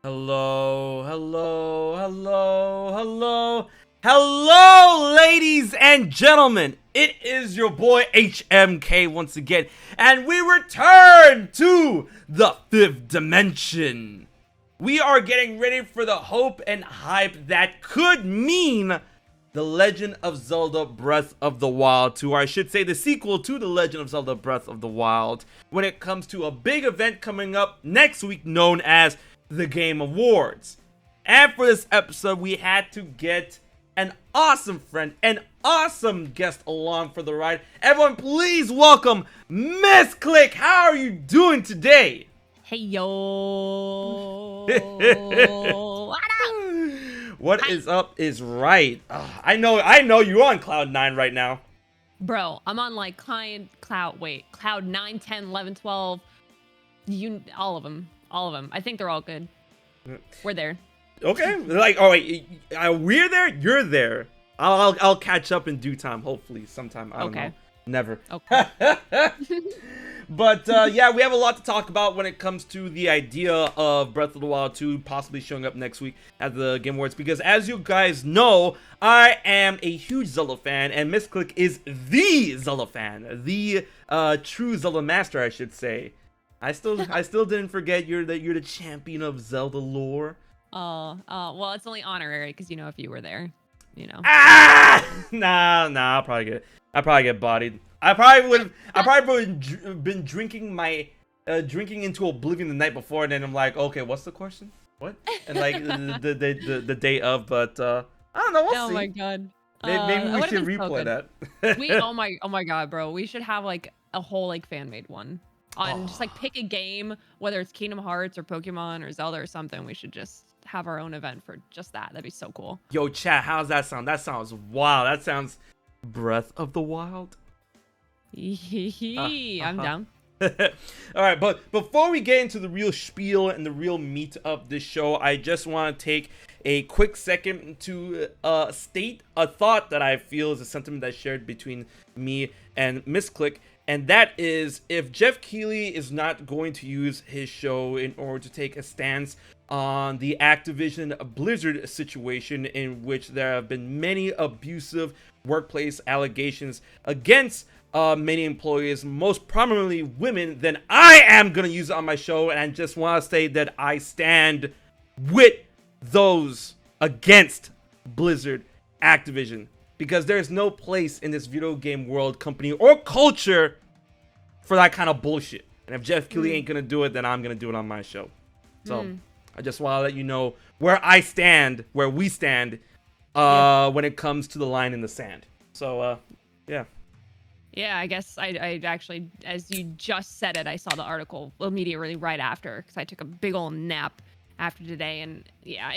Hello, hello, hello, hello, hello, ladies and gentlemen. It is your boy HMK once again, and we return to the fifth dimension. We are getting ready for the hope and hype that could mean The Legend of Zelda Breath of the Wild 2, or I should say the sequel to The Legend of Zelda Breath of the Wild, when it comes to a big event coming up next week known as the Game Awards. And for this episode, we had to get an awesome friend, an awesome guest along for the ride. Everyone, please welcome MissClick. How are you doing today? Hey yo. What is up is right. I know you're on cloud 9 right now. Bro, I'm on like cloud 9, 10, 11, 12. All of them. I think they're all good. We're there. Okay. Like, oh wait, we're there. You're there. I'll catch up in due time. Hopefully, sometime. I don't know. Never. Okay. But yeah, we have a lot to talk about when it comes to the idea of Breath of the Wild 2 possibly showing up next week at the Game Awards. Because as you guys know, I am a huge Zelda fan, and MissClick is the Zelda fan, the true Zelda master, I should say. I still didn't forget you're the champion of Zelda lore. Well, it's only honorary because if you were there, Nah, I'll probably get bodied. I probably would been drinking into oblivion the night before, and then I'm like, okay, what's the question? What? And like the day of, but I don't know. We'll see. Oh my god. Maybe we should replay that. Oh my god, bro. We should have like a whole like fan made one. Just like pick a game, whether it's Kingdom Hearts or Pokemon or Zelda or something. We should just have our own event for just that. That'd be so cool. Yo, chat, how's that sound? That sounds wild. That sounds Breath of the Wild. I'm down. All right, but before we get into the real spiel and the real meat of this show, I just want to take a quick second to state a thought that I feel is a sentiment that's shared between me and MissClick. And that is, if Jeff Keighley is not going to use his show in order to take a stance on the Activision Blizzard situation, in which there have been many abusive workplace allegations against many employees, most prominently women, then I am going to use it on my show. And I just want to say that I stand with those against Blizzard Activision. Because there's no place in this video game world, company, or culture for that kind of bullshit. And if Jeff Keighley ain't going to do it, then I'm going to do it on my show. So I just want to let you know where I stand, where we stand, when it comes to the line in the sand. So, yeah. Yeah, I guess I actually, as you just said it, I saw the article immediately right after, because I took a big old nap after today. And yeah,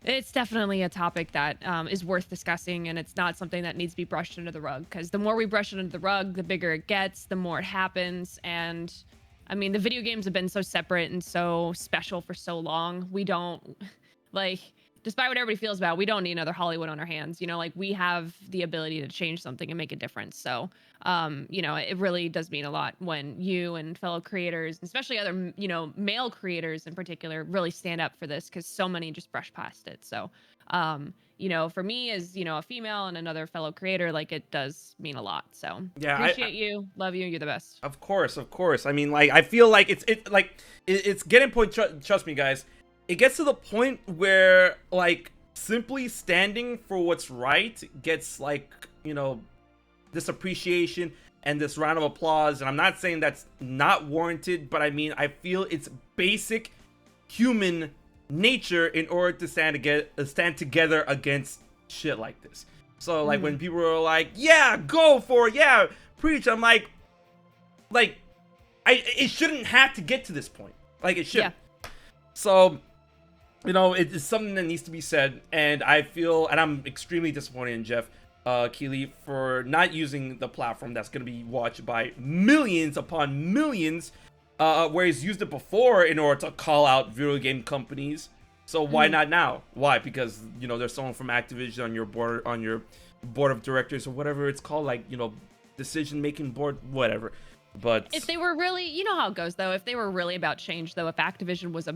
it's definitely a topic that is worth discussing, and it's not something that needs to be brushed under the rug, because the more we brush it under the rug, the bigger it gets, the more it happens. And I mean, the video games have been so separate and so special for so long. We don't, like, despite what everybody feels about, we don't need another Hollywood on our hands. Like, we have the ability to change something and make a difference. So, it really does mean a lot when you and fellow creators, especially other, male creators in particular, really stand up for this, because so many just brush past it. So, for me as, a female and another fellow creator, like, it does mean a lot. So yeah, appreciate you. Love you. You're the best. Of course. I mean, like, I feel like it's getting point. Trust me, guys. It gets to the point where, like, simply standing for what's right gets, like, this appreciation and this round of applause. And I'm not saying that's not warranted, but I mean, I feel it's basic human nature in order to stand together against shit like this. So, like, when people are like, yeah, go for it, yeah, preach, I'm like, it shouldn't have to get to this point. Like, it shouldn't. Yeah. So, it's something that needs to be said, and I feel, and I'm extremely disappointed in Jeff Keighley for not using the platform that's going to be watched by millions upon millions, where he's used it before in order to call out video game companies. So why not now? Why? Because there's someone from Activision on your board of directors, or whatever it's called, like decision making board, whatever. But if they were really, you know how it goes though. If they were really about change, though, if Activision was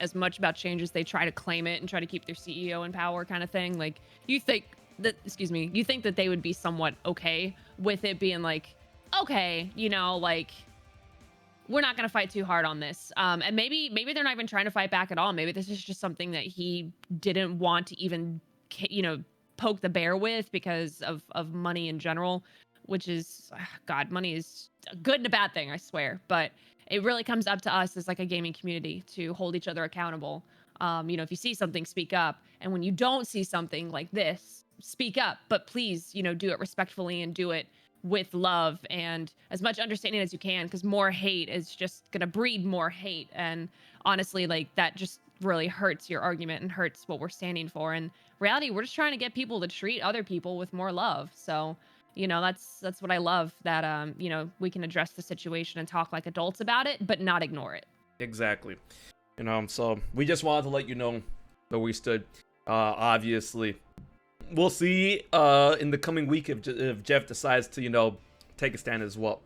as much about change as they try to claim it and try to keep their CEO in power, kind of thing, like you think that they would be somewhat okay with it being like, okay, you know, like we're not gonna fight too hard on this, and maybe they're not even trying to fight back at all. Maybe this is just something that he didn't want to even, you know, poke the bear with because of money in general, which is, God, money is a good and a bad thing, I swear. But it really comes up to us as like a gaming community to hold each other accountable. You know, if you see something, speak up. And when you don't see something like this, speak up. But please, you know, do it respectfully and do it with love and as much understanding as you can, because more hate is just gonna breed more hate. And honestly, like that just really hurts your argument and hurts what we're standing for. And reality, we're just trying to get people to treat other people with more love. So, you know, that's what I love, that you know, we can address the situation and talk like adults about it, but not ignore it. exactly. You know, so we just wanted to let you know where we stood. Obviously, we'll see in the coming week if Jeff decides to, you know, take a stand as well.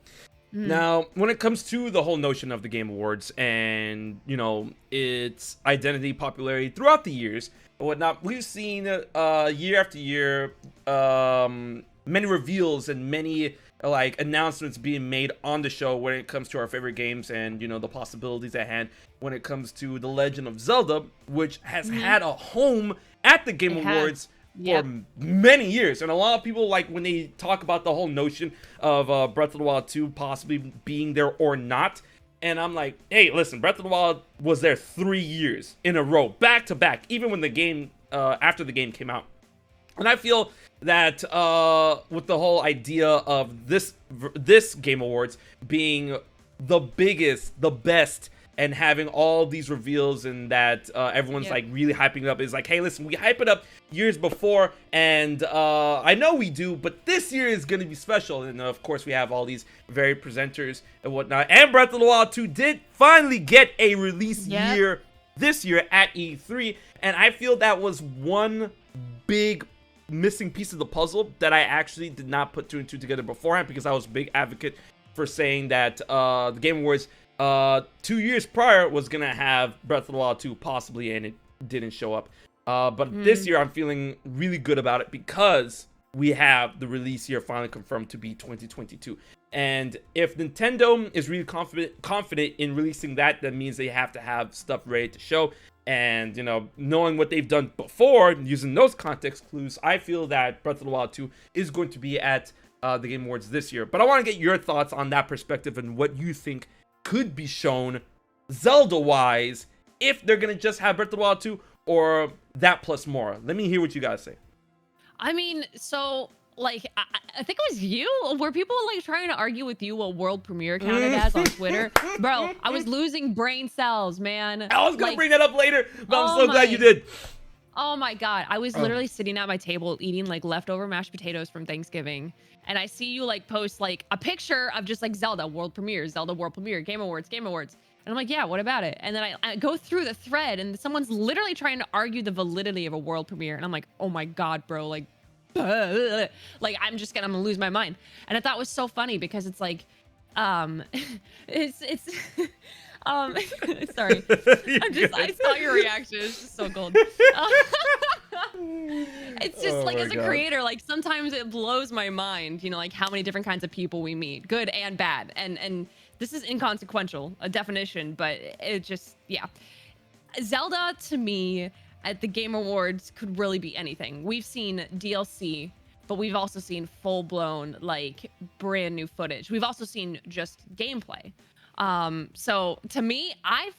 Now, when it comes to the whole notion of the Game Awards and, you know, its identity, popularity throughout the years and whatnot, we've seen year after year many reveals and many like announcements being made on the show when it comes to our favorite games and, you know, the possibilities at hand when it comes to The Legend of Zelda, which has had a home at the Game Awards for many years. And a lot of people, like, when they talk about the whole notion of Breath of the Wild 2 possibly being there or not, and I'm like, hey, listen, Breath of the Wild was there 3 years in a row, back to back, even when the game, after the game came out. And I feel that with the whole idea of this Game Awards being the biggest, the best, and having all these reveals and that everyone's like really hyping it up, is like, hey, listen, we hype it up years before, and I know we do, but this year is going to be special. And of course, we have all these varied presenters and whatnot. And Breath of the Wild 2 did finally get a release year this year at E3, and I feel that was one big missing piece of the puzzle that I actually did not put 2 and 2 together beforehand, because I was a big advocate for saying that the Game Awards 2 years prior was gonna have Breath of the Wild 2 possibly, and it didn't show up. But this year I'm feeling really good about it because we have the release year finally confirmed to be 2022. And if Nintendo is really confident in releasing that, that means they have to have stuff ready to show. And, you know, knowing what they've done before, using those context clues, I feel that Breath of the Wild 2 is going to be at the Game Awards this year. But I want to get your thoughts on that perspective and what you think could be shown Zelda-wise if they're going to just have Breath of the Wild 2 or that plus more. Let me hear what you guys say. I mean, so, like, I think it was you. Were people, like, trying to argue with you what world premiere counted as on Twitter? Bro, I was losing brain cells, man. I was going to bring that up later, but I'm so glad you did. Oh, my God. I was literally sitting at my table eating, like, leftover mashed potatoes from Thanksgiving. And I see you, like, post, like, a picture of just, like, Zelda world premiere, Game Awards. And I'm like, yeah, what about it? And then I go through the thread, and someone's literally trying to argue the validity of a world premiere. And I'm like, oh my God, bro, like, like I'm gonna lose my mind. And I thought it was so funny because it's like, it's sorry, I saw your reaction. It's just so cold. It's just like, as a creator, like sometimes it blows my mind, you know, like how many different kinds of people we meet, good and bad. And this is inconsequential, a definition, but it just, Zelda to me at the Game Awards could really be anything. We've seen DLC, but we've also seen full-blown, like, brand new footage. We've also seen just gameplay. So to me, I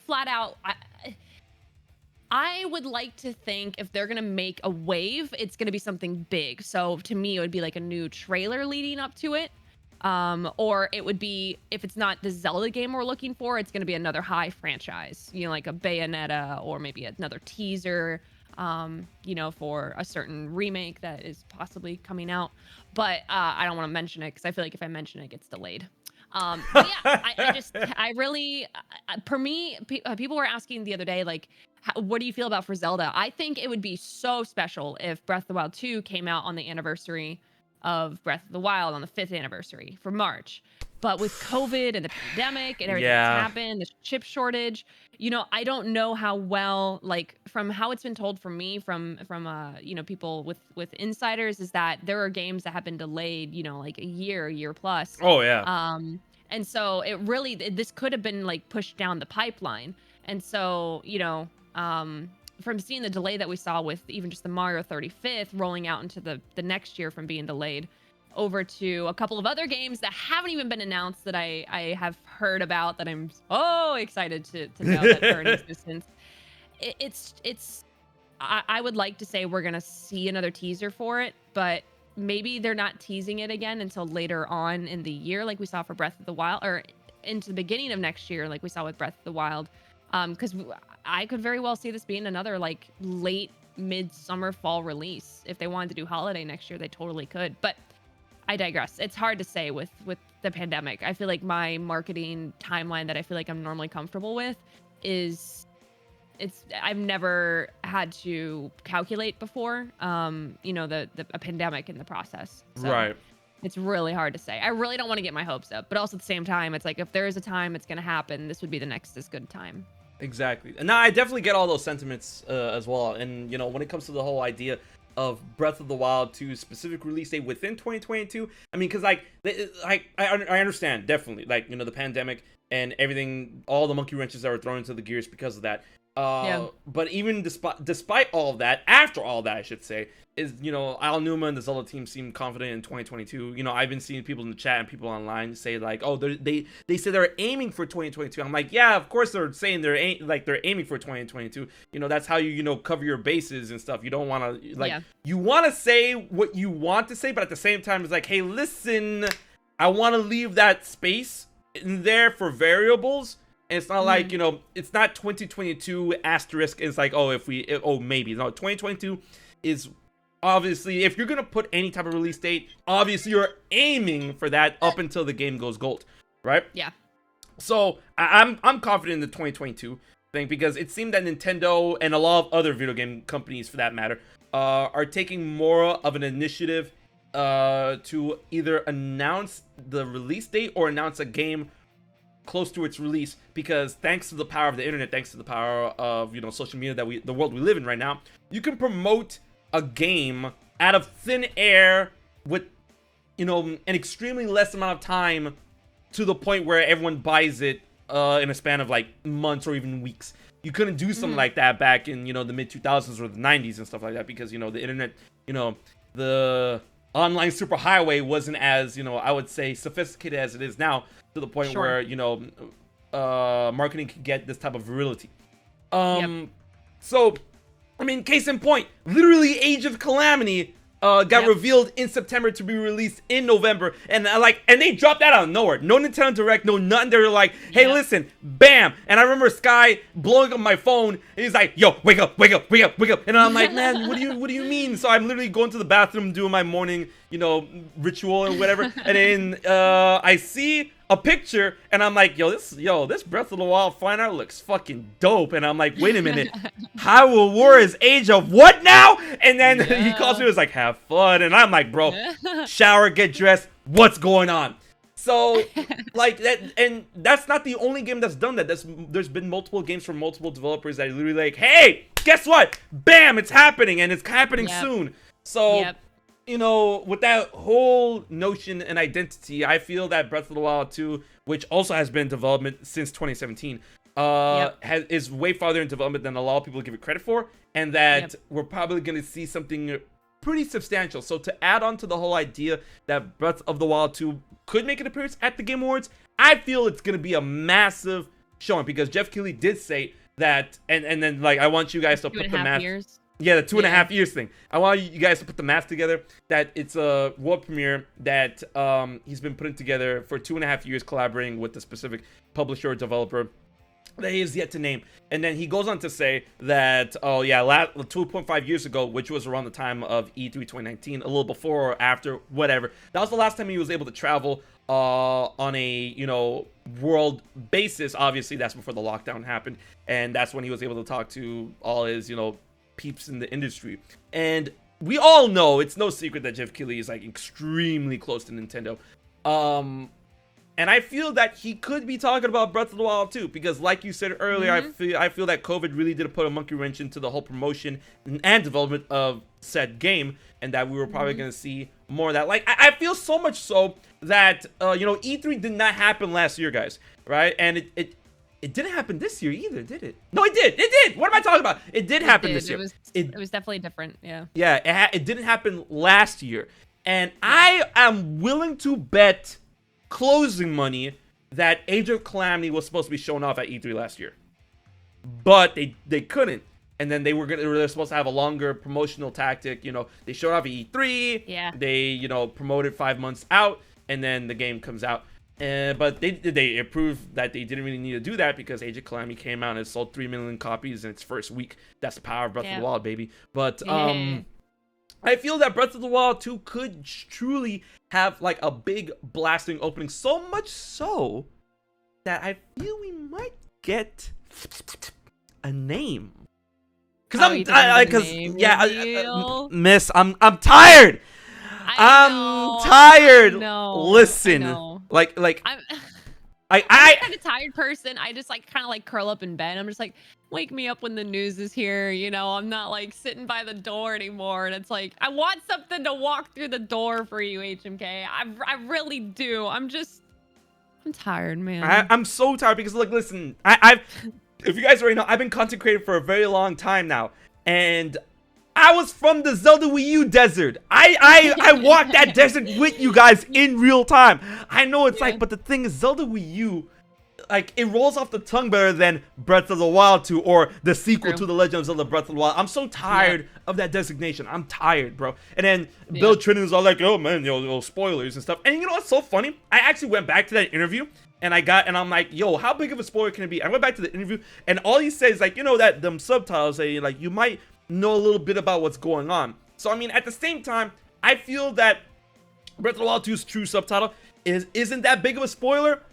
would like to think if they're gonna make a wave, it's gonna be something big. So to me, it would be like a new trailer leading up to it. Or it would be, if it's not the Zelda game we're looking for, it's going to be another high franchise, you know, like a Bayonetta, or maybe another teaser, you know, for a certain remake that is possibly coming out. But I don't want to mention it because I feel like if I mention it, it gets delayed. But yeah, I really, for me, people were asking the other day, like, what do you feel about for Zelda? I think it would be so special if Breath of the Wild 2 came out on the anniversary of Breath of the Wild, on the 5th anniversary for March. But with COVID and the pandemic and everything that's happened, the chip shortage, I don't know how well, like from how it's been told from me, from people with insiders, is that there are games that have been delayed, like a year plus. Oh yeah. And so this could have been like pushed down the pipeline. And so, from seeing the delay that we saw with even just the Mario 35th rolling out into the next year from being delayed, over to a couple of other games that haven't even been announced that I have heard about, that I'm so excited to know that they're in existence. I would like to say we're gonna see another teaser for it, but maybe they're not teasing it again until later on in the year, like we saw for Breath of the Wild, or into the beginning of next year, like we saw with Breath of the Wild. Because I could very well see this being another like late midsummer fall release. If they wanted to do holiday next year, they totally could. But I digress. It's hard to say with the pandemic. I feel like my marketing timeline that I feel like I'm normally comfortable with I've never had to calculate before, a pandemic in the process. So Right. It's really hard to say. I really don't want to get my hopes up, but also at the same time, it's like if there is a time it's going to happen, this would be the next as good time. Exactly. And now I definitely get all those sentiments as well. And when it comes to the whole idea of Breath of the Wild 2 specific release date within 2022, I mean, because I understand definitely, like, the pandemic and everything, all the monkey wrenches that were thrown into the gears because of that. But even despite all of that, after all that, I should say, is, Al Numa and the Zelda team seem confident in 2022. I've been seeing people in the chat and people online say like, oh, they say they're aiming for 2022. I'm like, yeah, of course they're saying they're aiming for 2022. That's how you cover your bases and stuff. You don't want to you want to say what you want to say, but at the same time, it's like, hey, listen, I want to leave that space in there for variables. And it's not like, it's not 2022 asterisk. It's like, maybe. No, 2022 is obviously, if you're going to put any type of release date, obviously you're aiming for that up until the game goes gold, right? Yeah. So I'm confident in the 2022 thing, because it seemed that Nintendo and a lot of other video game companies, for that matter, are taking more of an initiative to either announce the release date or announce a game close to its release, because thanks to the power of the internet, thanks to the power of social media, the world we live in right now, you can promote a game out of thin air with an extremely less amount of time, to the point where everyone buys it in a span of like months or even weeks. You couldn't do something like that back in the mid 2000s or the 90s and stuff like that, because the internet, the online superhighway wasn't as I would say sophisticated as it is now, to the point where marketing can get this type of virility. So I mean, case in point, literally Age of Calamity got revealed in September to be released in November, and they dropped that out of nowhere. No Nintendo Direct, no nothing. They were like, hey, listen, bam. And I remember Sky blowing up my phone, and he's like, yo, wake up. And I'm like, man, what do you mean? So I'm literally going to the bathroom, doing my morning ritual and whatever, and then I see a picture, and I'm like, this Breath of the Wild fine art looks fucking dope. And I'm like, wait a minute, Hyrule Warrior Age of what now? And then he calls me, was like, have fun. And I'm like, bro, shower, get dressed, what's going on? So like that, and that's not the only game that's done that. There's been multiple games from multiple developers that are literally like, hey, guess what? Bam, it's happening, and it's happening soon. So with that whole notion and identity, I feel that Breath of the Wild 2, which also has been in development since 2017, is way farther in development than a lot of people give it credit for, and that we're probably going to see something pretty substantial. So to add on to the whole idea that Breath of the Wild 2 could make an appearance at the Game Awards, I feel it's going to be a massive showing, because Jeff Keighley did say that, and then like I want you guys to put the math. Yeah, the 2.5 years thing. I want you guys to put the math together, that it's a world premiere that he's been putting together for 2.5 years, collaborating with the specific publisher or developer that he is yet to name. And then he goes on to say that, 2.5 years ago, which was around the time of E3 2019, a little before or after, whatever, that was the last time he was able to travel on a, world basis. Obviously, that's before the lockdown happened. And that's when he was able to talk to all his, peeps in the industry. And we all know, it's no secret that Jeff Keighley is like extremely close to Nintendo. And I feel that he could be talking about Breath of the Wild too, because like you said earlier, I feel that COVID really did put a monkey wrench into the whole promotion and development of said game, and that we were probably going to see more of that. Like, I feel so much so that, E3 did not happen last year, guys, right? And it didn't happen this year either, did it? No, it did. It did. What am I talking about? It did happen this year. It was definitely different, yeah. Yeah, it didn't happen last year. And I am willing to bet closing money that Age of Calamity was supposed to be shown off at E3 last year, but they couldn't. And then they were supposed to have a longer promotional tactic. They showed off at E3. Yeah. They promoted 5 months out, and then the game comes out. But they proved that they didn't really need to do that, because Age of Calamity came out and it sold 3 million copies in its first week. That's the power of Breath of the Wild, baby. But I feel that Breath of the Wild 2 could truly have like a big blasting opening, so much so that I feel we might get a name. Miss, I'm tired. I'm tired. Listen, like I'm a kind of tired person. I just kind of curl up in bed. I'm just like, wake me up when the news is here. I'm not sitting by the door anymore. And it's like, I want something to walk through the door for you, HMK. I really do. I'm tired, man. I'm so tired because, like, listen, I've if you guys already know, I've been content creating for a very long time now, and I was from the Zelda Wii U desert. I walked that desert with you guys in real time. I know it's but the thing is, Zelda Wii U, it rolls off the tongue better than Breath of the Wild 2 or the sequel to The Legend of Zelda Breath of the Wild. I'm so tired of that designation. I'm tired, bro. And then Bill Trinity was all like, oh man, spoilers and stuff. And you know what's so funny? I actually went back to that interview, and I'm like, yo, how big of a spoiler can it be? I went back to the interview, and all he says, that them subtitles say, you might know a little bit about what's going on. So, I mean, at the same time, I feel that Breath of the Wild 2's true subtitle isn't that big of a spoiler,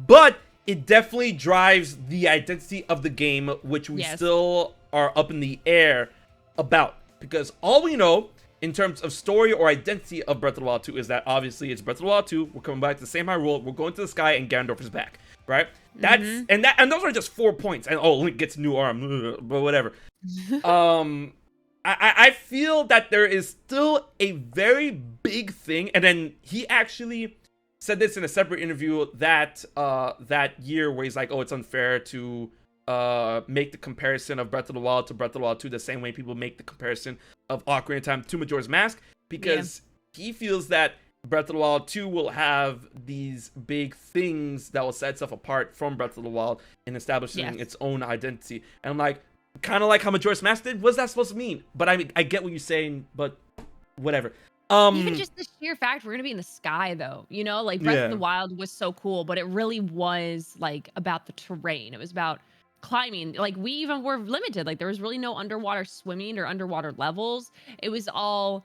but it definitely drives the identity of the game, which we still are up in the air about. Because all we know in terms of story or identity of Breath of the Wild 2 is that obviously it's Breath of the Wild 2, we're coming back to the same Hyrule, we're going to the sky, and Ganondorf is back, right? That's and those are just 4 points. And Link gets a new arm, but whatever. I feel that there is still a very big thing, and then he actually said this in a separate interview that year, where he's like, oh, it's unfair to make the comparison of Breath of the Wild to Breath of the Wild 2 the same way people make the comparison of Ocarina of Time to Majora's Mask, because he feels that Breath of the Wild 2 will have these big things that will set itself apart from Breath of the Wild in establishing its own identity. And I'm like, kind of like how Majora's Mask did. What's that supposed to mean? But I get what you're saying, but whatever. Even just the sheer fact we're gonna be in the sky, though, Breath of the Wild was so cool, but it really was about the terrain. It was about climbing. We even were limited. There was really no underwater swimming or underwater levels. It was all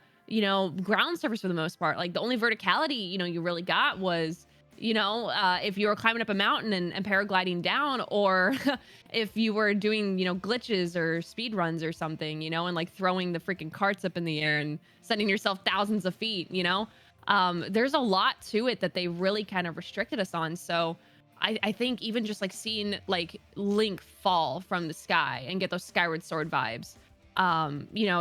ground surface for the most part. The only verticality you really got was if you were climbing up a mountain and paragliding down, or if you were doing, glitches or speed runs or something, and throwing the freaking carts up in the air and sending yourself thousands of feet, there's a lot to it that they really kind of restricted us on. So I think even just seeing Link fall from the sky and get those Skyward Sword vibes,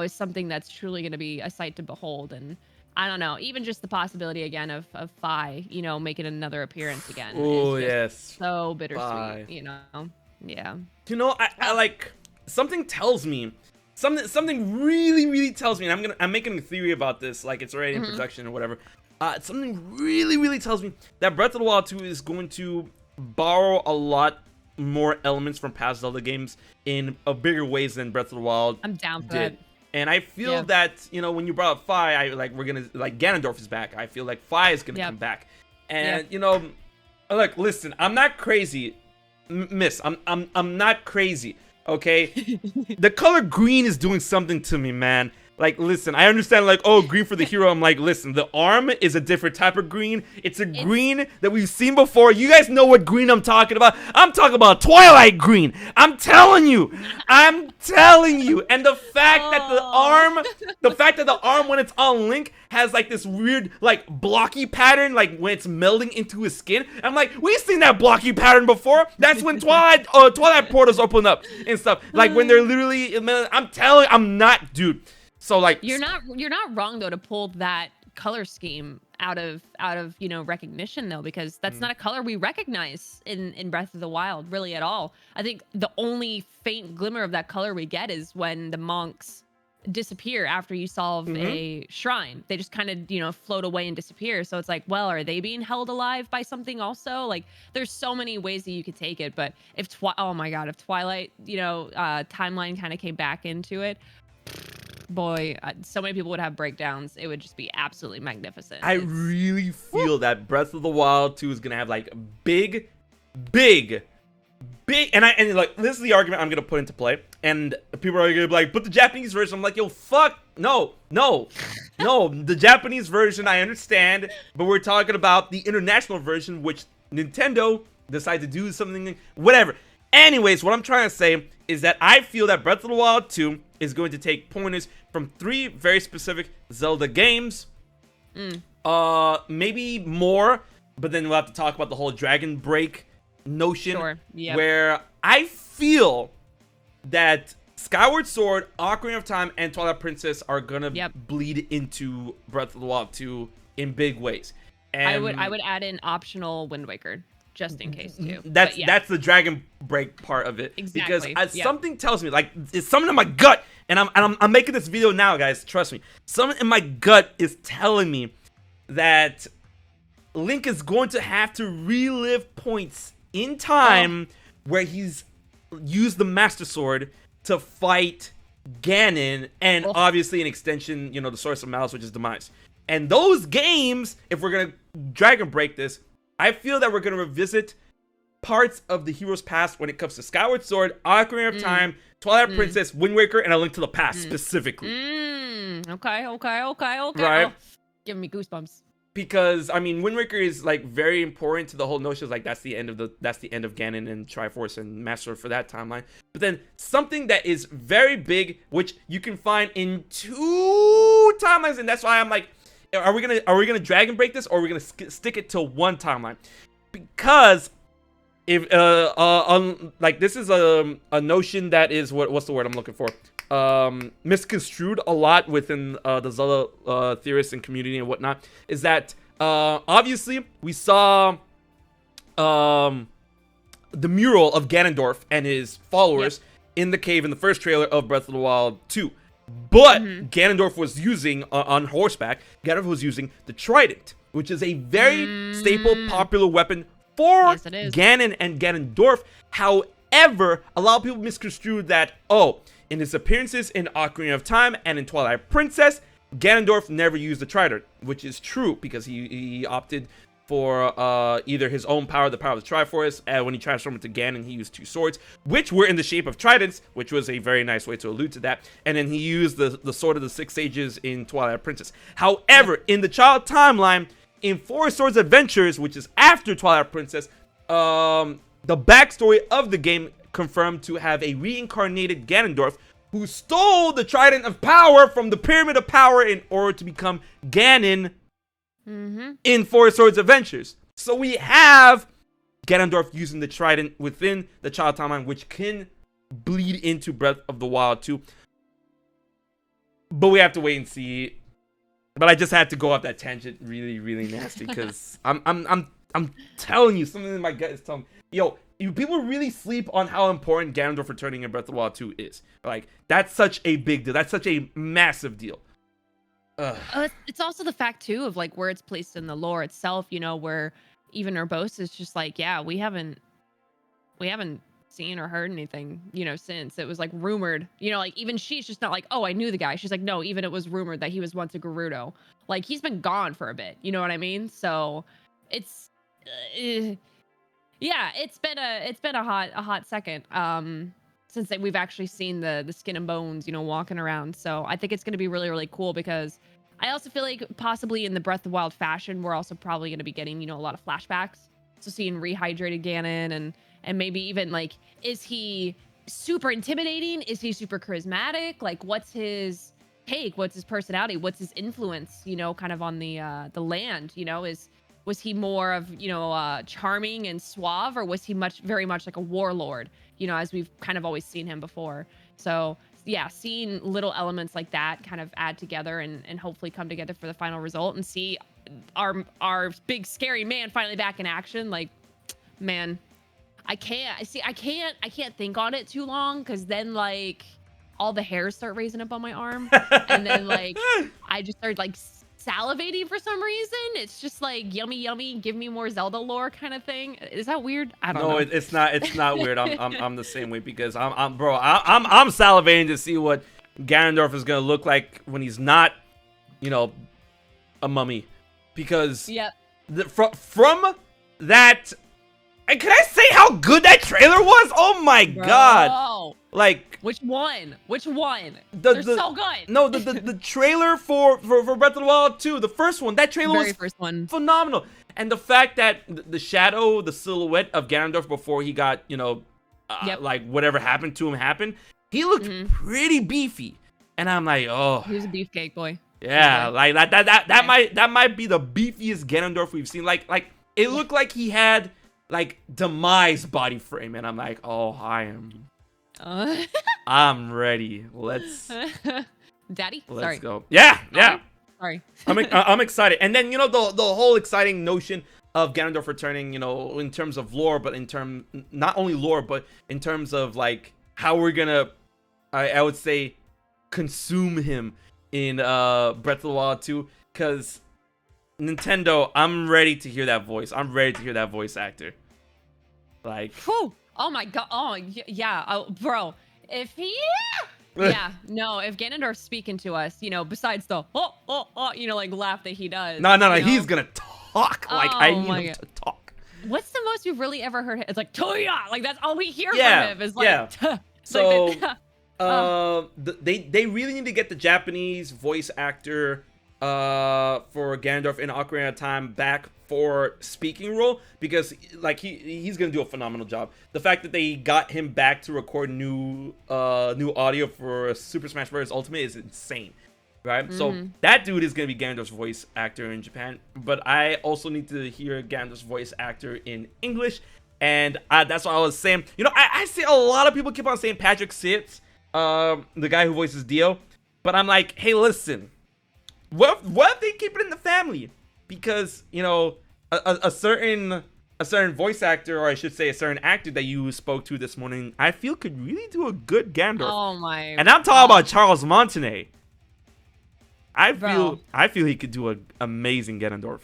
is something that's truly going to be a sight to behold. And I don't know, even just the possibility again of Fi, making another appearance again. Oh, yes. So bittersweet, Fi. Yeah. I something tells me, something really, really tells me, and I'm making a theory about this, it's already in production or whatever. Something really, really tells me that Breath of the Wild 2 is going to borrow a lot more elements from past Zelda games in a bigger ways than Breath of the Wild I'm down for did. that. And I feel that, when you brought up Fi, we're gonna, Ganondorf is back. I feel like Fi is gonna come back. And, look, listen, I'm not crazy, Miss. I'm not crazy, okay? The color green is doing something to me, man. Like, listen, I understand, like, oh, green for the hero. I'm like, listen, the arm is a different type of green. It's a green that we've seen before. You guys know what green I'm talking about. I'm talking about Twilight green. I'm telling you. I'm telling you. And the fact that the arm, when it's on Link, has, like, this weird, like, blocky pattern, like, when it's melding into his skin. I'm like, we've seen that blocky pattern before. That's when Twilight portals open up and stuff. Like, when they're literally, I'm not, dude. So like you're not wrong though to pull that color scheme out of recognition though, because that's not a color we recognize in Breath of the Wild really at all. I think the only faint glimmer of that color we get is when the monks disappear after you solve a shrine. They just kind of float away and disappear. So it's like, well, are they being held alive by something also? Like there's so many ways that you could take it. But if oh my god, if Twilight timeline kind of came back into it, boy, so many people would have breakdowns. It would just be absolutely magnificent. I really feel that Breath of the Wild 2 is gonna have like big, and like this is the argument I'm gonna put into play, and people are gonna be like, but the Japanese version. I'm like, yo, fuck, no, the Japanese version I understand, but we're talking about the international version, which Nintendo decided to do something, whatever. Anyways, what I'm trying to say is that I feel that Breath of the Wild 2 is going to take pointers from 3 very specific Zelda games. Maybe more, but then we'll have to talk about the whole Dragon Break notion. Sure. Yep. Where I feel that Skyward Sword, Ocarina of Time, and Twilight Princess are gonna bleed into Breath of the Wild 2 in big ways. And I would add in optional Wind Waker. Just in case too. That's the Dragon Break part of it. Exactly. Because something tells me, like, it's something in my gut, and I'm making this video now, guys. Trust me. Something in my gut is telling me that Link is going to have to relive points in time where he's used the Master Sword to fight Ganon, and obviously an extension, the Source of Malice, which is Demise. And those games, if we're gonna Dragon Break this, I feel that we're going to revisit parts of the hero's past when it comes to Skyward Sword, Ocarina of Time, Twilight Princess, Wind Waker, and A Link to the Past specifically. Okay. Right? Oh, giving me goosebumps. Because I mean, Wind Waker is like very important to the whole notion. Like that's the end of Ganon and Triforce and Master Sword for that timeline. But then something that is very big, which you can find in 2 timelines, and that's why I'm like, are we gonna Dragon Break this, or are we gonna stick it to 1 timeline? Because if like this is a notion that is what's the word I'm looking for? Misconstrued a lot within the Zelda theorists and community and whatnot, is that obviously we saw the mural of Ganondorf and his followers in the cave in the first trailer of Breath of the Wild 2. But Ganondorf was using, on horseback, Ganondorf was using the Trident, which is a very staple, popular weapon for Ganon and Ganondorf. However, a lot of people misconstrued that, in his appearances in Ocarina of Time and in Twilight Princess, Ganondorf never used the Trident, which is true, because he opted for either his own power, the power of the Triforce, and when he transformed into Ganon, he used 2 swords, which were in the shape of tridents, which was a very nice way to allude to that, and then he used the Sword of the 6 Sages in Twilight Princess. However, in the child timeline, in 4 Swords Adventures, which is after Twilight Princess, the backstory of the game confirmed to have a reincarnated Ganondorf who stole the Trident of Power from the Pyramid of Power in order to become Ganon in 4 Swords Adventures. So we have Ganondorf using the Trident within the child timeline, which can bleed into Breath of the Wild 2. But we have to wait and see. But I just had to go off that tangent really, really nasty, because I'm telling you, something in my gut is telling me, yo, people really sleep on how important Ganondorf returning in Breath of the Wild 2 is. Like, that's such a big deal. That's such a massive deal. It's also the fact too of like where it's placed in the lore itself, where even Urbosa is just like, we haven't seen or heard anything, since it was like rumored, like even she's just not like, oh, I knew the guy. She's like, no, even it was rumored that he was once a Gerudo. Like he's been gone for a bit, you know what I mean? So it's it's been a hot second. we've actually seen the skin and bones, you know, walking around. So I think it's going to be really, really cool because I also feel like possibly in the Breath of the Wild fashion, we're also probably going to be getting, you know, a lot of flashbacks. So seeing rehydrated Ganon and maybe even like, is he super intimidating? Is he super charismatic? Like, what's his take? What's his personality? What's his influence, you know, kind of on the land, you know, was he more of, you know, charming and suave, or was he very much like a warlord, you know, as we've kind of always seen him before? So yeah, seeing little elements like that kind of add together and hopefully come together for the final result and see our big scary man finally back in action. Like, man, I can't think on it too long, because then like all the hairs start raising up on my arm and then like I just start like salivating for some reason. It's just like yummy, give me more Zelda lore kind of thing. Is that weird? I don't know. No, it's not weird. I'm the same way, because I'm salivating to see what Ganondorf is gonna look like when he's not, you know, a mummy. Because from that, and can I say how good that trailer was? Oh my god! Like, which one? They're so good. No, the trailer for Breath of the Wild 2, the first one. That trailer was first one. Phenomenal. And the fact that the shadow, the silhouette of Ganondorf before he got, you know, like whatever happened to him happened, he looked pretty beefy. And I'm like, oh, he was a beefcake boy. Yeah, like that might be the beefiest Ganondorf we've seen. Like it looked like he had like Demise body frame, and I'm like, oh, I'm ready. Let's go. Yeah. Sorry. I'm excited. And then, you know, the whole exciting notion of Ganondorf returning, you know, in terms of lore, but not only lore, but in terms of like how we're gonna, I would say, consume him in Breath of the Wild 2, because Nintendo, I'm ready to hear that voice. I'm ready to hear that voice actor. Like, whew. Oh my god. Oh yeah. Oh, bro, if Ganondorf's speaking to us, you know, besides the you know, like laugh that he does. No, he's gonna talk. Like, I need him to talk. What's the most we've really ever heard? It's like Toya. Like, that's all we hear from him is like. So they really need to get the Japanese voice actor for Ganondorf in Ocarina of Time back for speaking role, because like he's gonna do a phenomenal job. The fact that they got him back to record new audio for Super Smash Bros. Ultimate is insane, right? So that dude is gonna be Ganondorf's voice actor in Japan, but I also need to hear Ganondorf's voice actor in English, and that's what I was saying. You know, I see a lot of people keep on saying Patrick Sitz, the guy who voices Dio, but I'm like, hey, listen, what if they keep it in the family? Because, you know, a certain voice actor, or I should say a certain actor that you spoke to this morning, I feel could really do a good Ganondorf. Oh my! And I'm talking about Charles Martinet. I feel he could do an amazing Ganondorf.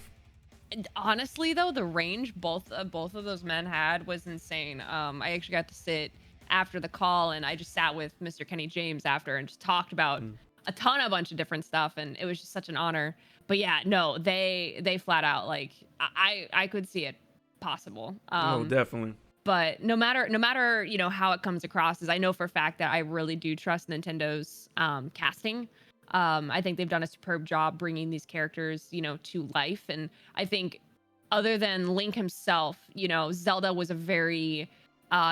Honestly, though, the range both of those men had was insane. I actually got to sit after the call, and I just sat with Mr. Kenny James after and just talked about a bunch of different stuff, and it was just such an honor. But yeah, no, they flat out, like, I could see it possible. Oh, definitely. But no matter you know how it comes across, is I know for a fact that I really do trust Nintendo's casting. I think they've done a superb job bringing these characters, you know, to life. And I think other than Link himself, you know, Zelda was a very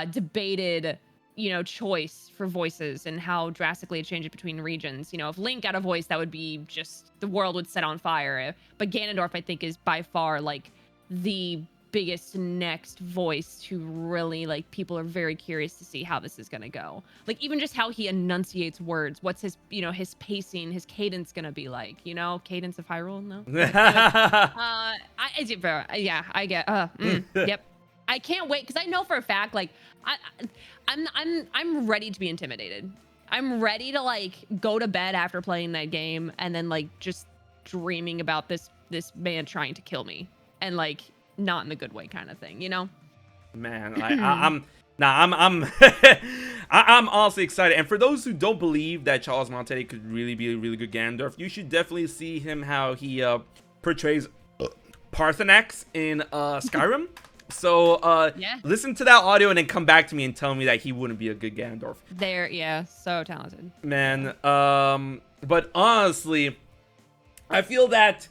debated, you know, choice for voices and how drastically it changed between regions. You know, if Link got a voice, that would be just, the world would set on fire. But Ganondorf, I think, is by far like the biggest next voice to really, like, people are very curious to see how this is gonna go. Like, even just how he enunciates words. What's his, you know, his pacing, his cadence gonna be like? You know, Cadence of Hyrule. No. I get. Yep. I can't wait, because I know for a fact, like, I'm ready to be intimidated. I'm ready to, like, go to bed after playing that game and then, like, just dreaming about this man trying to kill me, and, like, not in the good way kind of thing, you know? Man, I'm honestly excited. And for those who don't believe that Charles Martinet could really be a really good Ganondorf, you should definitely see him how he portrays Parthenax in Skyrim. So Yeah. listen to that audio and then come back to me and tell me that he wouldn't be a good Ganondorf. So talented. Man, but honestly, I feel that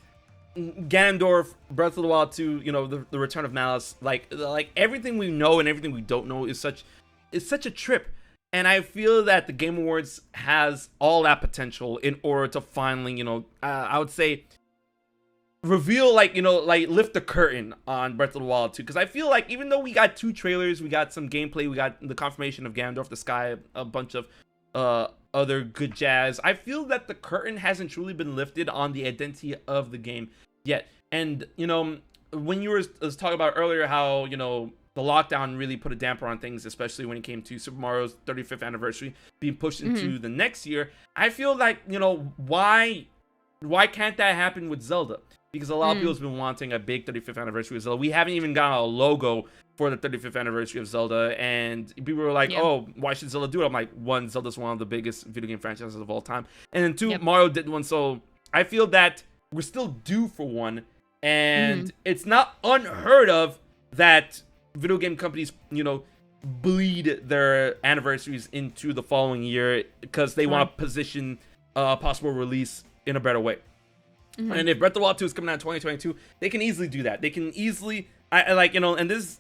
Ganondorf, Breath of the Wild 2, you know, the Return of Malice, like everything we know and everything we don't know is such a trip. And I feel that the Game Awards has all that potential in order to finally, you know, I would say reveal, like, you know, like lift the curtain on Breath of the Wild 2. Because I feel like even though we got 2 trailers, we got some gameplay, we got the confirmation of Ganondorf the Sky, a bunch of other good jazz, I feel that the curtain hasn't truly been lifted on the identity of the game yet. And, you know, when you were talking about earlier how, you know, the lockdown really put a damper on things, especially when it came to Super Mario's 35th anniversary being pushed into the next year, I feel like, you know, why can't that happen with Zelda? Because a lot of people have been wanting a big 35th anniversary of Zelda. We haven't even got a logo for the 35th anniversary of Zelda, and people were like, oh, why should Zelda do it? I'm like, 1, Zelda's one of the biggest video game franchises of all time, and then 2, Mario did one, so I feel that we're still due for one, and it's not unheard of that video game companies, you know, bleed their anniversaries into the following year because they want to position a possible release in a better way. And if Breath of the Wild 2 is coming out in 2022, they can easily do that. They can easily, I like, you know, and this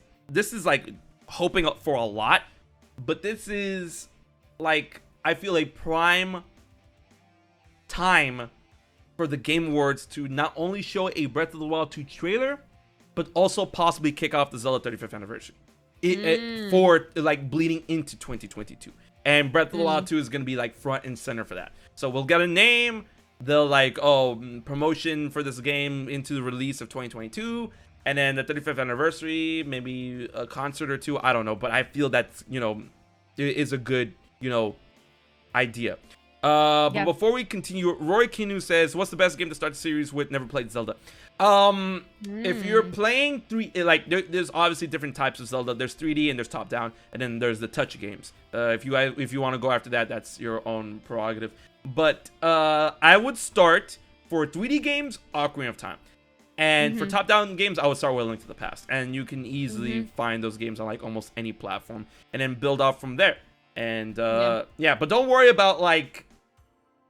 is like hoping for a lot, but this is like, I feel a prime time for the Game Awards to not only show a Breath of the Wild 2 trailer, but also possibly kick off the Zelda 35th anniversary for like bleeding into 2022. And Breath of the Wild 2 is going to be like front and center for that. So we'll get a name. They'll like, promotion for this game into the release of 2022. And then the 35th anniversary, maybe a concert or 2. I don't know. But I feel that's, you know, it is a good, you know, idea. But before we continue, Roy Kinu says, what's the best game to start the series with? Never played Zelda. If you're playing there's obviously different types of Zelda. There's 3D and there's top down, and then there's the touch games. If you want to go after that, that's your own prerogative. But I would start for 3D games, Ocarina of Time. And for top down games, I would start with Link to the Past. And you can easily find those games on like almost any platform, and then build off from there. And but don't worry about like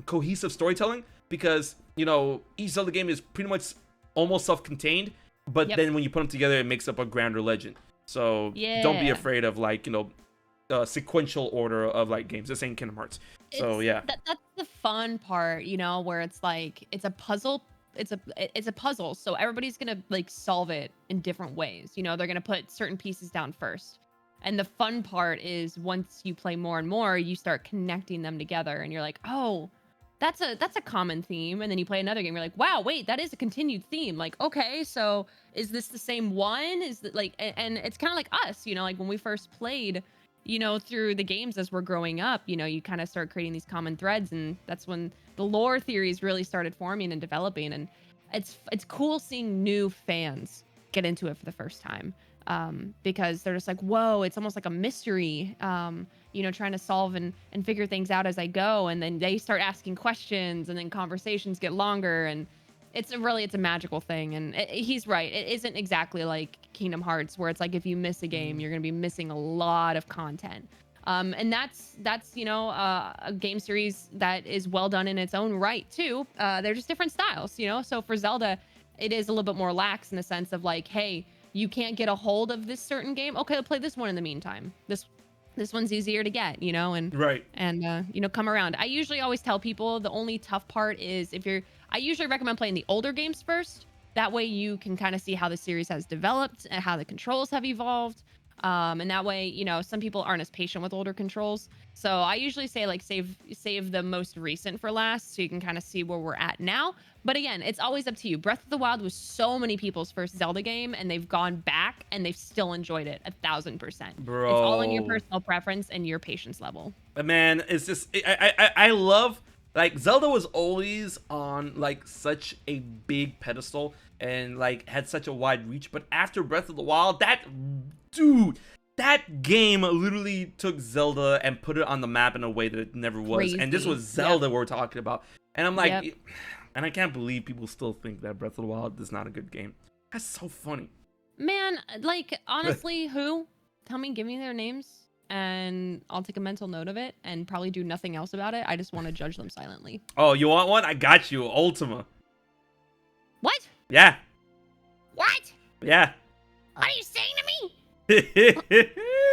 cohesive storytelling, because, you know, each Zelda game is pretty much almost self-contained, but then when you put them together, it makes up a grander legend. So don't be afraid of like, you know, sequential order of like games. This ain't Kingdom Hearts. So that's the fun part, you know, where it's like it's a puzzle. It's a puzzle, so everybody's gonna like solve it in different ways. You know, they're gonna put certain pieces down first. And the fun part is once you play more and more, you start connecting them together, and you're like, oh, that's a common theme. And then you play another game, you're like, wow, wait, that is a continued theme. Like, okay, so is this the same one? Is that like, and it's kind of like us, you know, like when we first played, you know, through the games as we're growing up, you know, you kind of start creating these common threads, and that's when the lore theories really started forming and developing. And it's cool seeing new fans get into it for the first time. Because they're just like, whoa, it's almost like a mystery, you know, trying to solve and figure things out as I go. And then they start asking questions, and then conversations get longer, and it's a magical thing. And he's right. It isn't exactly like Kingdom Hearts, where it's like, if you miss a game, you're going to be missing a lot of content. And that's, you know, a game series that is well done in its own right too. They're just different styles, you know? So for Zelda, it is a little bit more lax in the sense of like, hey, you can't get a hold of this certain game. Okay, I'll play this one in the meantime. This one's easier to get, you know, and you know, come around. I usually always tell people the only tough part is I usually recommend playing the older games first. That way you can kind of see how the series has developed and how the controls have evolved. And that way, you know, some people aren't as patient with older controls. So I usually say like save the most recent for last, so you can kind of see where we're at now. But again, it's always up to you. Breath of the Wild was so many people's first Zelda game, and they've gone back and they've still enjoyed it 1000%. Bro, it's all in your personal preference and your patience level. Man, it's just I love, like, Zelda was always on like such a big pedestal and like had such a wide reach, but after Breath of the Wild, that game literally took Zelda and put it on the map in a way that it never was. Crazy. And this was Zelda we're talking about. And I'm like, and I can't believe people still think that Breath of the Wild is not a good game. That's so funny. Man, like, honestly, who? Give me their names, and I'll take a mental note of it and probably do nothing else about it. I just want to judge them silently. Oh, you want one? I got you. Ultima. What? Yeah. What? Yeah. What are you saying to me?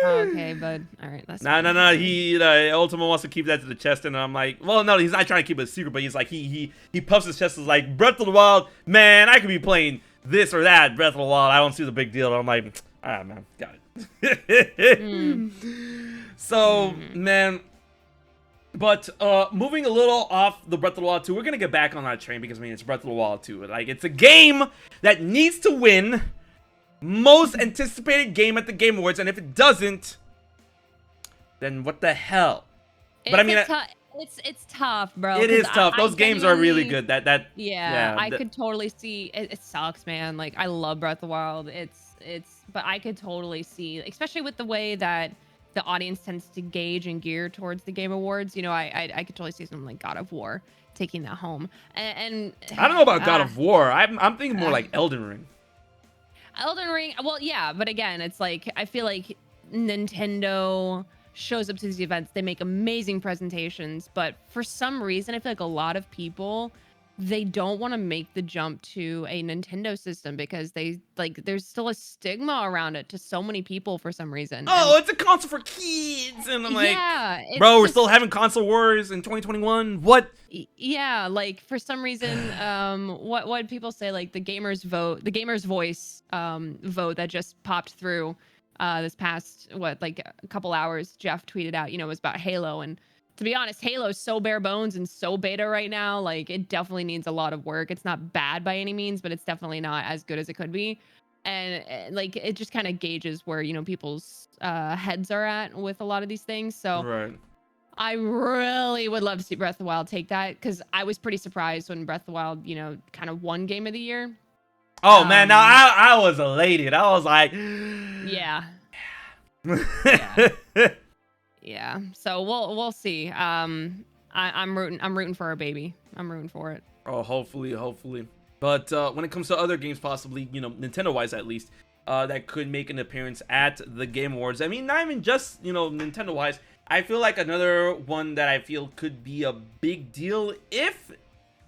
Okay, bud. All right, that's no. He Ultima wants to keep that to the chest, and I'm like, well, no, he's not trying to keep it a secret, but he's like, he puffs his chest, is like, Breath of the Wild, man, I could be playing this or that Breath of the Wild. I don't see the big deal. And I'm like, ah, man, got it. So, man. But moving a little off the Breath of the Wild 2, we're gonna get back on that train because I mean it's Breath of the Wild 2. Like, it's a game that needs to win most anticipated game at the Game Awards, and if it doesn't, then what the hell? But I mean, it's tough, bro. It is tough. Those games are really good. Yeah, I could totally see. It sucks, man. Like, I love Breath of the Wild. But I could totally see, especially with the way that the audience tends to gauge and gear towards the Game Awards. You know, I could totally see something like God of War taking that home. And I don't know about God of War. I'm thinking more like Elden Ring. Elden Ring, well, yeah, but again, it's like, I feel like Nintendo shows up to these events, they make amazing presentations, but for some reason, I feel like a lot of people, they don't want to make the jump to a Nintendo system because there's still a stigma around it to so many people for some reason. Oh, it's a console for kids, and I'm like, yeah, bro, we're still having console wars in 2021. What? Yeah, like, for some reason, what people say, like, the gamers voice vote that just popped through this past a couple hours, Jeff tweeted out, it was about Halo. And to be honest, Halo's so bare bones and so beta right now, like, it definitely needs a lot of work. It's not bad by any means, but it's definitely not as good as it could be. And like, it just kind of gauges where people's heads are at with a lot of these things. So right. I really would love to see Breath of the Wild take that, because I was pretty surprised when Breath of the Wild, kind of won Game of the Year. Oh, man, now I was elated. I was like, yeah. Yeah. So we'll see. I'm rooting for our baby. I'm rooting for it. Oh, hopefully. But when it comes to other games, possibly, Nintendo-wise at least, that could make an appearance at the Game Awards. I mean, not even just, Nintendo-wise. I feel like another one that I feel could be a big deal if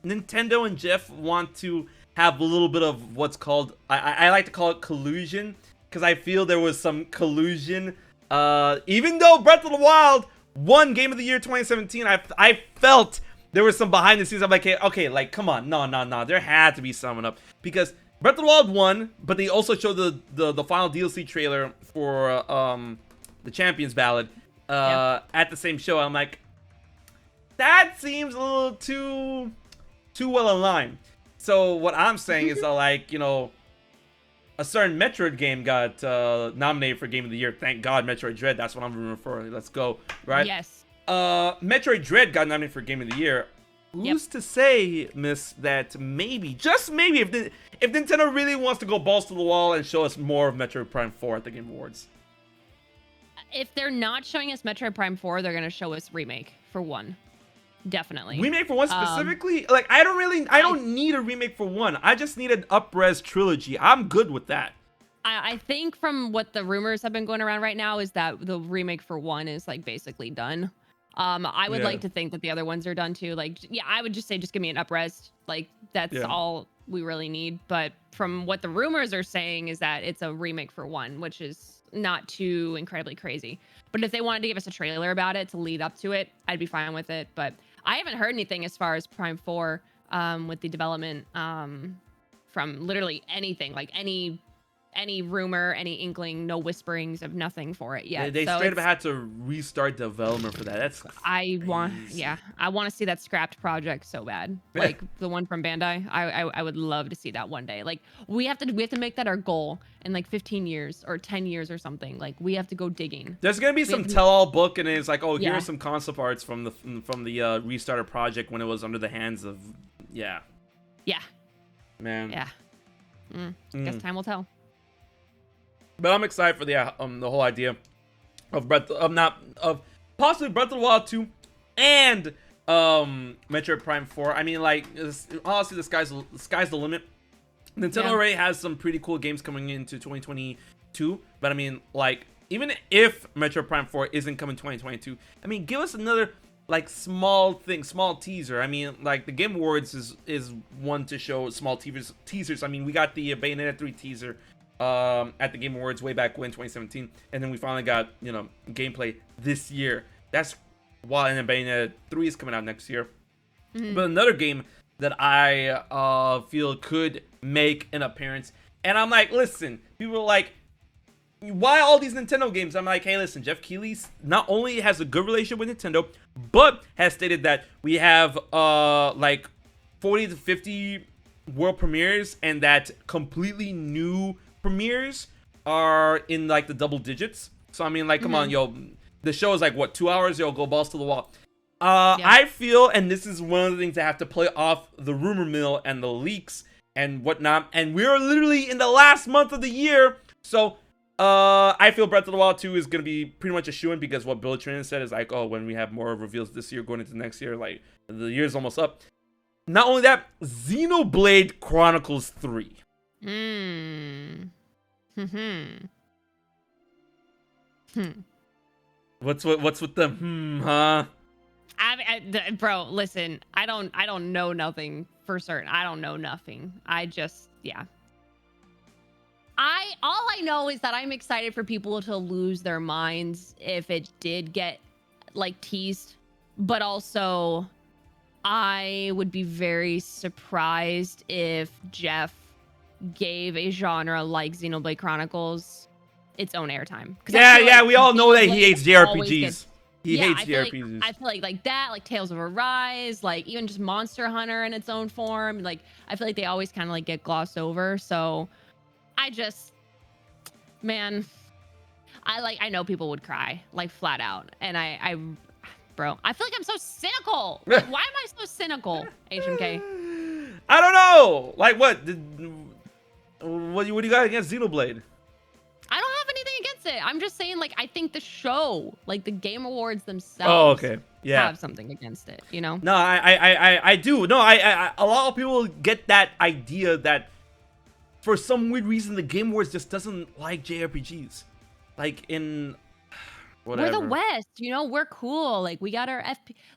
Nintendo and Jeff want to have a little bit of what's called, I like to call it collusion, because I feel there was some collusion. Even though Breath of the Wild won Game of the Year 2017, I felt there was some behind the scenes. I'm like, okay, like, come on, no, there had to be someone up, because Breath of the Wild won, but they also showed the final DLC trailer for the Champions Ballad at the same show. I'm like, that seems a little too well aligned. So what I'm saying is, like, a certain Metroid game got nominated for Game of the Year. Thank God, Metroid Dread. That's what I'm rooting for. Let's go, right? Yes. Metroid Dread got nominated for Game of the Year. Who's to say, Miss, that maybe, just maybe, if Nintendo really wants to go balls to the wall and show us more of Metroid Prime 4 at the Game Awards? If they're not showing us Metroid Prime 4, they're going to show us Remake for 1. Definitely. Remake for 1 specifically? Like, I don't need a remake for 1. I just need an up-res trilogy. I'm good with that. I think from what the rumors have been going around right now is that the remake for 1 is, like, basically done. I would like to think that the other ones are done too. Like, yeah, I would just say, just give me an up-res. Like, that's all we really need. But from what the rumors are saying is that it's a remake for 1, which is not too incredibly crazy. But if they wanted to give us a trailer about it to lead up to it, I'd be fine with it. But I haven't heard anything as far as Prime 4 with the development from literally anything, like any rumor, any inkling, no whisperings of nothing for it yet. They straight up had to restart development for that. That's crazy. I want to see that scrapped project so bad, like the one from Bandai. I would love to see that one day. Like, we have to make that our goal in like 15 years or 10 years or something. Like, we have to go digging. There's gonna be some tell-all book, and it's like, oh, here are some concept arts from the restarted project when it was under the hands of man. Guess time will tell. But I'm excited for the whole idea of possibly Breath of the Wild 2 and Metroid Prime 4. I mean, like, honestly, the sky's the limit. Nintendo already has some pretty cool games coming into 2022, but I mean, like, even if Metroid Prime 4 isn't coming 2022, I mean, give us another like small teaser. I mean, like the Game Awards is one to show small teasers. I mean, we got the Bayonetta 3 teaser at the Game Awards way back when 2017, and then we finally got, you know, gameplay this year. That's why, and then Bayonetta 3 is coming out next year. But another game that I feel could make an appearance, and I'm like, listen, people are like, why all these Nintendo games? I'm like, hey, listen, Jeff Keighley not only has a good relationship with Nintendo, but has stated that we have like 40 to 50 world premieres, and that completely new premieres are in like the double digits. So I mean, like, come on, yo, the show is like what, 2 hours? Yo, go balls to the wall. I feel, and this is one of the things I have to play off the rumor mill and the leaks and whatnot, and we're literally in the last month of the year, so I feel Breath of the Wild 2 is going to be pretty much a shoo-in, because what Bill Trinen said is like, oh, when we have more reveals this year going into next year, like, the year's almost up. Not only that, Xenoblade Chronicles 3. What's with the huh? Bro, listen, I don't know nothing for certain. I don't know nothing. I just, yeah. All I know is that I'm excited for people to lose their minds if it did get like teased, but also I would be very surprised if Jeff gave a genre like Xenoblade Chronicles its own airtime. Yeah, we all know that he hates JRPGs. He hates JRPGs. I feel like that, like Tales of Arise, like even just Monster Hunter in its own form. Like I feel like they always kind of like get glossed over. So I just, man, I know people would cry like flat out, and bro, I feel like I'm so cynical. Like, why am I so cynical, HMK? I don't know. Like, what do you got against Xenoblade? I don't have anything against it. I'm just saying, like, I think the show, like the Game Awards themselves, oh, okay, yeah, have something against it. You know? No, I do. No, I a lot of people get that idea that for some weird reason the Game Awards just doesn't like JRPGs. Like in whatever. We're the West, you know. We're cool. Like we got our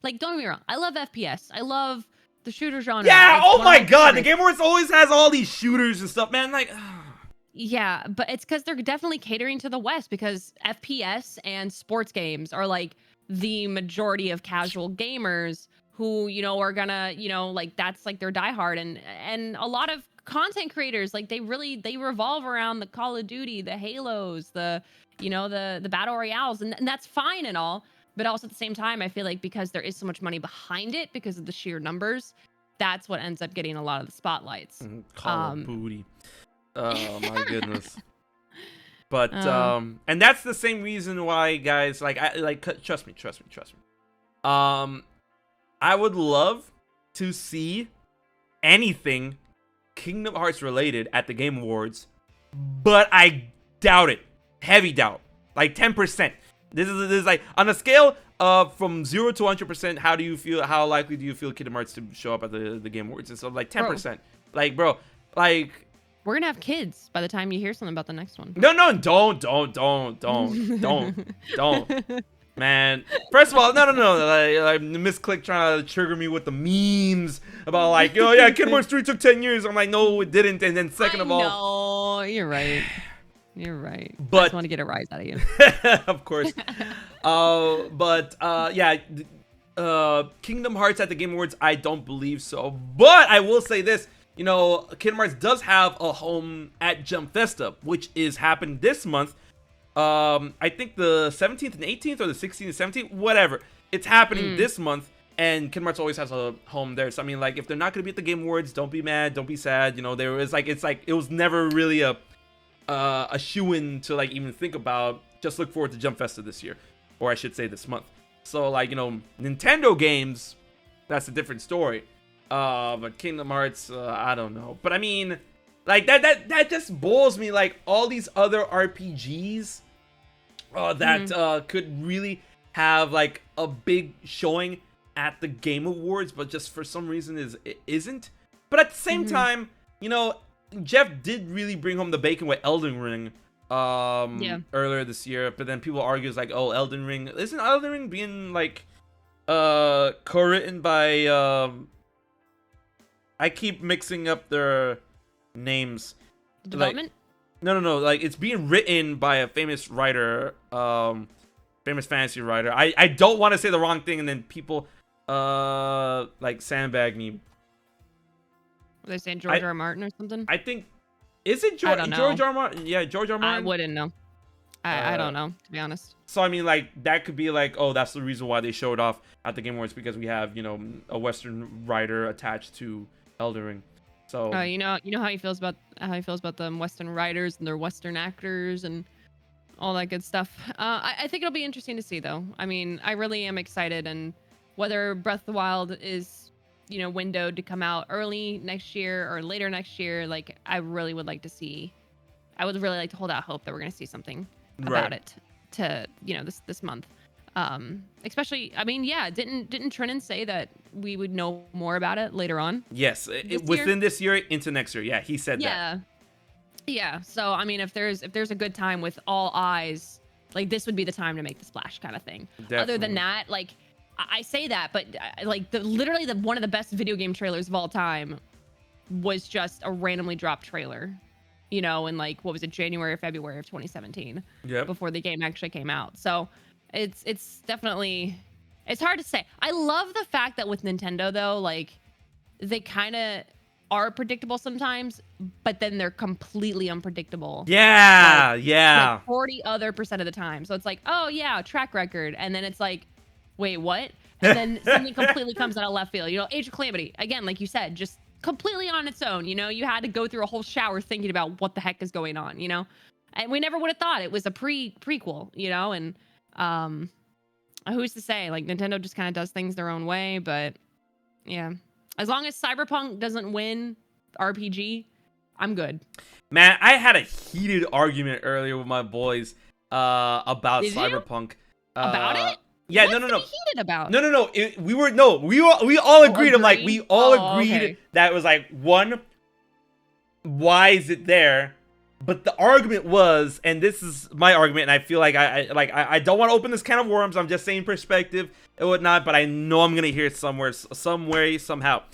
Like, don't get me wrong. I love FPS. I love the shooter genre. Yeah. It's Oh my God, the favorites. Game Awards always has all these shooters and stuff, man. Like. Yeah, but it's because they're definitely catering to the West, because FPS and sports games are like the majority of casual gamers who, you know, are gonna, you know, like that's like their diehard, and a lot of content creators, like they revolve around the Call of Duty, the Halos, the, you know, the battle royales, and that's fine and all, but also at the same time, I feel like because there is so much money behind it because of the sheer numbers, that's what ends up getting a lot of the spotlights. Call of Booty. Oh my goodness. But and that's the same reason why, guys, like trust me. I would love to see anything Kingdom Hearts related at the Game Awards, but I doubt it. Heavy doubt. Like 10%. This is like on a scale of from 0 to 100%, how do you feel, how likely do you feel Kingdom Hearts to show up at the Game Awards? And so like 10%. Bro. Like, bro, like we're gonna have kids by the time you hear something about the next one. No, don't. Man, first of all, no. Like MissClick trying to trigger me with the memes about like, oh yeah, Kingdom Hearts 3 took 10 years. I'm like, no, it didn't. And then second of all, no, you're right. You're right. But I just want to get a rise out of you. Of course. Yeah. Kingdom Hearts at the Game Awards, I don't believe so. But I will say this. You know, Kingdom Hearts does have a home at Jump Festa, which is happening this month. I think the 17th and 18th, or the 16th and 17th, whatever. It's happening this month, and Kingdom Hearts always has a home there. So I mean, like, if they're not gonna be at the Game Awards, don't be mad, don't be sad. You know, there is like, it was never really a shoo-in to like even think about. Just look forward to Jump Festa this year, or I should say this month. So like, you know, Nintendo games, that's a different story. But Kingdom Hearts, I don't know. But I mean, like that just boils me. Like all these other RPGs, that could really have like a big showing at the Game Awards, but just for some reason it isn't. But at the same time, you know, Jeff did really bring home the bacon with Elden Ring earlier this year, but then people argue it's like, oh, Elden Ring, isn't Elden Ring being like co-written by I keep mixing up their names. Development? Like, no, like it's being written by a famous writer, famous fantasy writer. I don't want to say the wrong thing and then people like sandbag me. Were they saying George R. R. Martin or something? I think, is it George R. Martin? Yeah, George R. R. Martin. I wouldn't know. I don't know, to be honest. So I mean, like that could be like, oh, that's the reason why they showed off at the Game Awards, because we have, you know, a Western writer attached to Elden Ring. So you know how he feels about them Western writers and their Western actors and all that good stuff. I think it'll be interesting to see, though. I mean, I really am excited, and whether Breath of the Wild is, you know, windowed to come out early next year or later next year, like I really would like to see. I would really like to hold out hope that we're going to see something about it to, you know, this month. Especially, I mean, yeah, didn't Trenin say that we would know more about it later on? Yes, within this year into next year. Yeah, he said that. Yeah. So I mean, if there's a good time with all eyes, like this would be the time to make the splash, kind of thing. Definitely. Other than that, like I say that, but like literally one of the best video game trailers of all time was just a randomly dropped trailer, you know, in like, what was it, January or February of 2017? Yeah. Before the game actually came out. So it's definitely, it's hard to say. I love the fact that with Nintendo though, like they kind of are predictable sometimes, but then they're completely unpredictable. Yeah, like, yeah. Like 40% of the time. So it's like, oh yeah, track record, and then it's like, wait, what? And then something completely comes out of left field. You know, Age of Calamity, again, like you said, just completely on its own. You know, you had to go through a whole shower thinking about what the heck is going on, you know? And we never would have thought it was a prequel, you know? And who's to say? Like, Nintendo just kind of does things their own way, but yeah. As long as Cyberpunk doesn't win RPG, I'm good. Man, I had a heated argument earlier with my boys about Cyberpunk. About it? Yeah, What's no. Heated about? No. We all agreed. I'm like, we all agreed that it was like, one, why is it there? But the argument was, and this is my argument, and I feel like I don't want to open this can of worms. I'm just saying perspective and whatnot, but I know I'm gonna hear it somewhere, some way, somehow.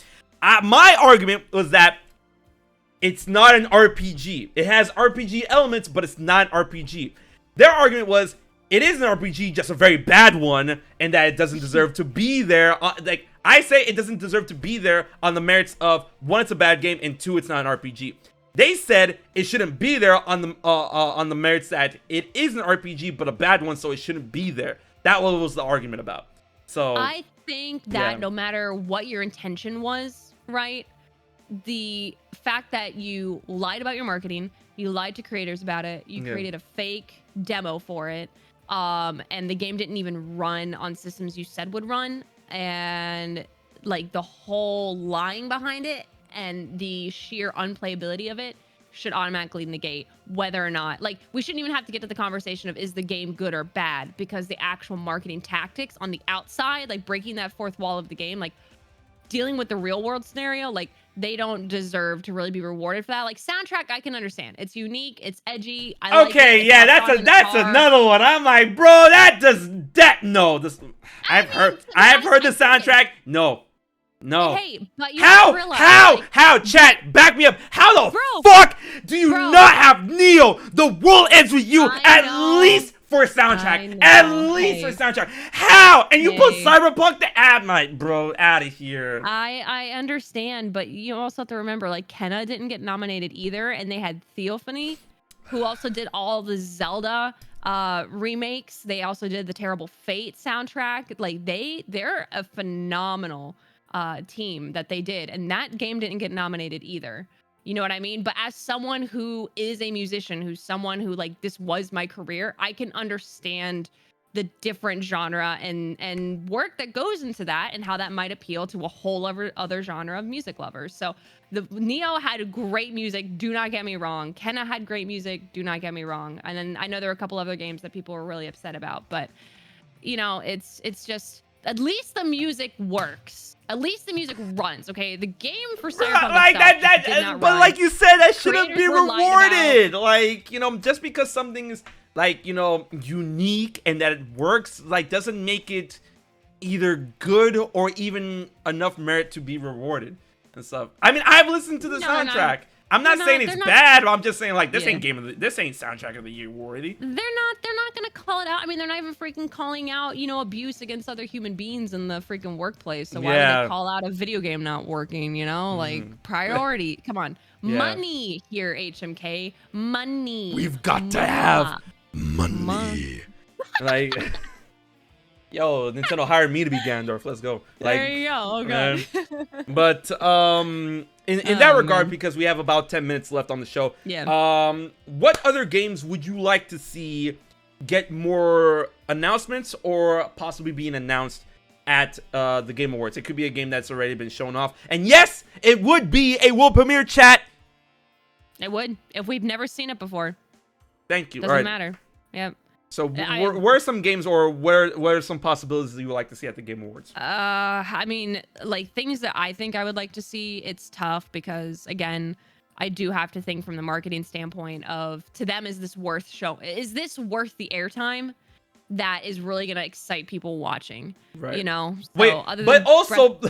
My argument was that it's not an RPG. It has RPG elements, but it's not an RPG. Their argument was, it is an RPG, just a very bad one, and that it doesn't deserve to be there. Like, I say it doesn't deserve to be there on the merits of, one, it's a bad game, and two, it's not an RPG. They said it shouldn't be there on the merits that it is an RPG, but a bad one, so it shouldn't be there. That was the argument about. So I think that no matter what your intention was, right? The fact that you lied about your marketing, you lied to creators about it, you created a fake demo for it, and the game didn't even run on systems you said would run, and like the whole lying behind it and the sheer unplayability of it should automatically negate whether or not, like, we shouldn't even have to get to the conversation of is the game good or bad, because the actual marketing tactics on the outside, like breaking that fourth wall of the game, like dealing with the real world scenario, like they don't deserve to really be rewarded for that. Like, soundtrack, I can understand. It's unique, it's edgy. I like it. Yeah, that's another one. I'm like, bro, I've heard the soundtrack. No. Hey, but you realize, how, chat, back me up. How the fuck do you not have Neo? The world ends with you at least for a soundtrack. At least for a soundtrack. How? And you put Cyberpunk to add bro, out of here. I understand, but you also have to remember, like, Kenna didn't get nominated either, and they had Theophany, who also did all the Zelda remakes. They also did the Terrible Fate soundtrack. Like, they're a phenomenal team that they did, and that game didn't get nominated either. You know what I mean? But as someone who is a musician, who's someone who, like, this was my career, I can understand the different genre and work that goes into that and how that might appeal to a whole other genre of music lovers. So the Neo had great music, do not get me wrong. Kenna had great music, do not get me wrong. And then I know there are a couple other games that people were really upset about, but you know, it's just, at least the music works. At least the music runs. Okay, the game for Cyberpunk like itself did not but run. like you said, that shouldn't be Creators were lied rewarded. Like, you know, just because something is like, you know, unique and that it works, like, doesn't make it either good or even enough merit to be rewarded and stuff. I mean, I've listened to the soundtrack. I'm not saying it's bad, but I'm just saying, like, this ain't this ain't soundtrack of the year worthy. They're not gonna call it out. I mean, they're not even freaking calling out, you know, abuse against other human beings in the freaking workplace. So why would they call out a video game not working? You know, like priority. Come on, money here, HMK. Money. We've got to have money. Like, yo, Nintendo hired me to be Ganondorf. Let's go. Like, there you go. Oh god. But in that regard, because we have about 10 minutes left on the show, what other games would you like to see get more announcements or possibly being announced at the Game Awards? It could be a game that's already been shown off, and yes, it would be a world premiere, chat. It would, if we've never seen it before. Thank you. Doesn't matter. Yep. So where are some games, or where are some possibilities that you would like to see at the Game Awards? I mean, like, things that I think I would like to see, it's tough because, again, I do have to think from the marketing standpoint of, to them, is this worth the airtime that is really going to excite people watching? Right. You know? So, wait, but also,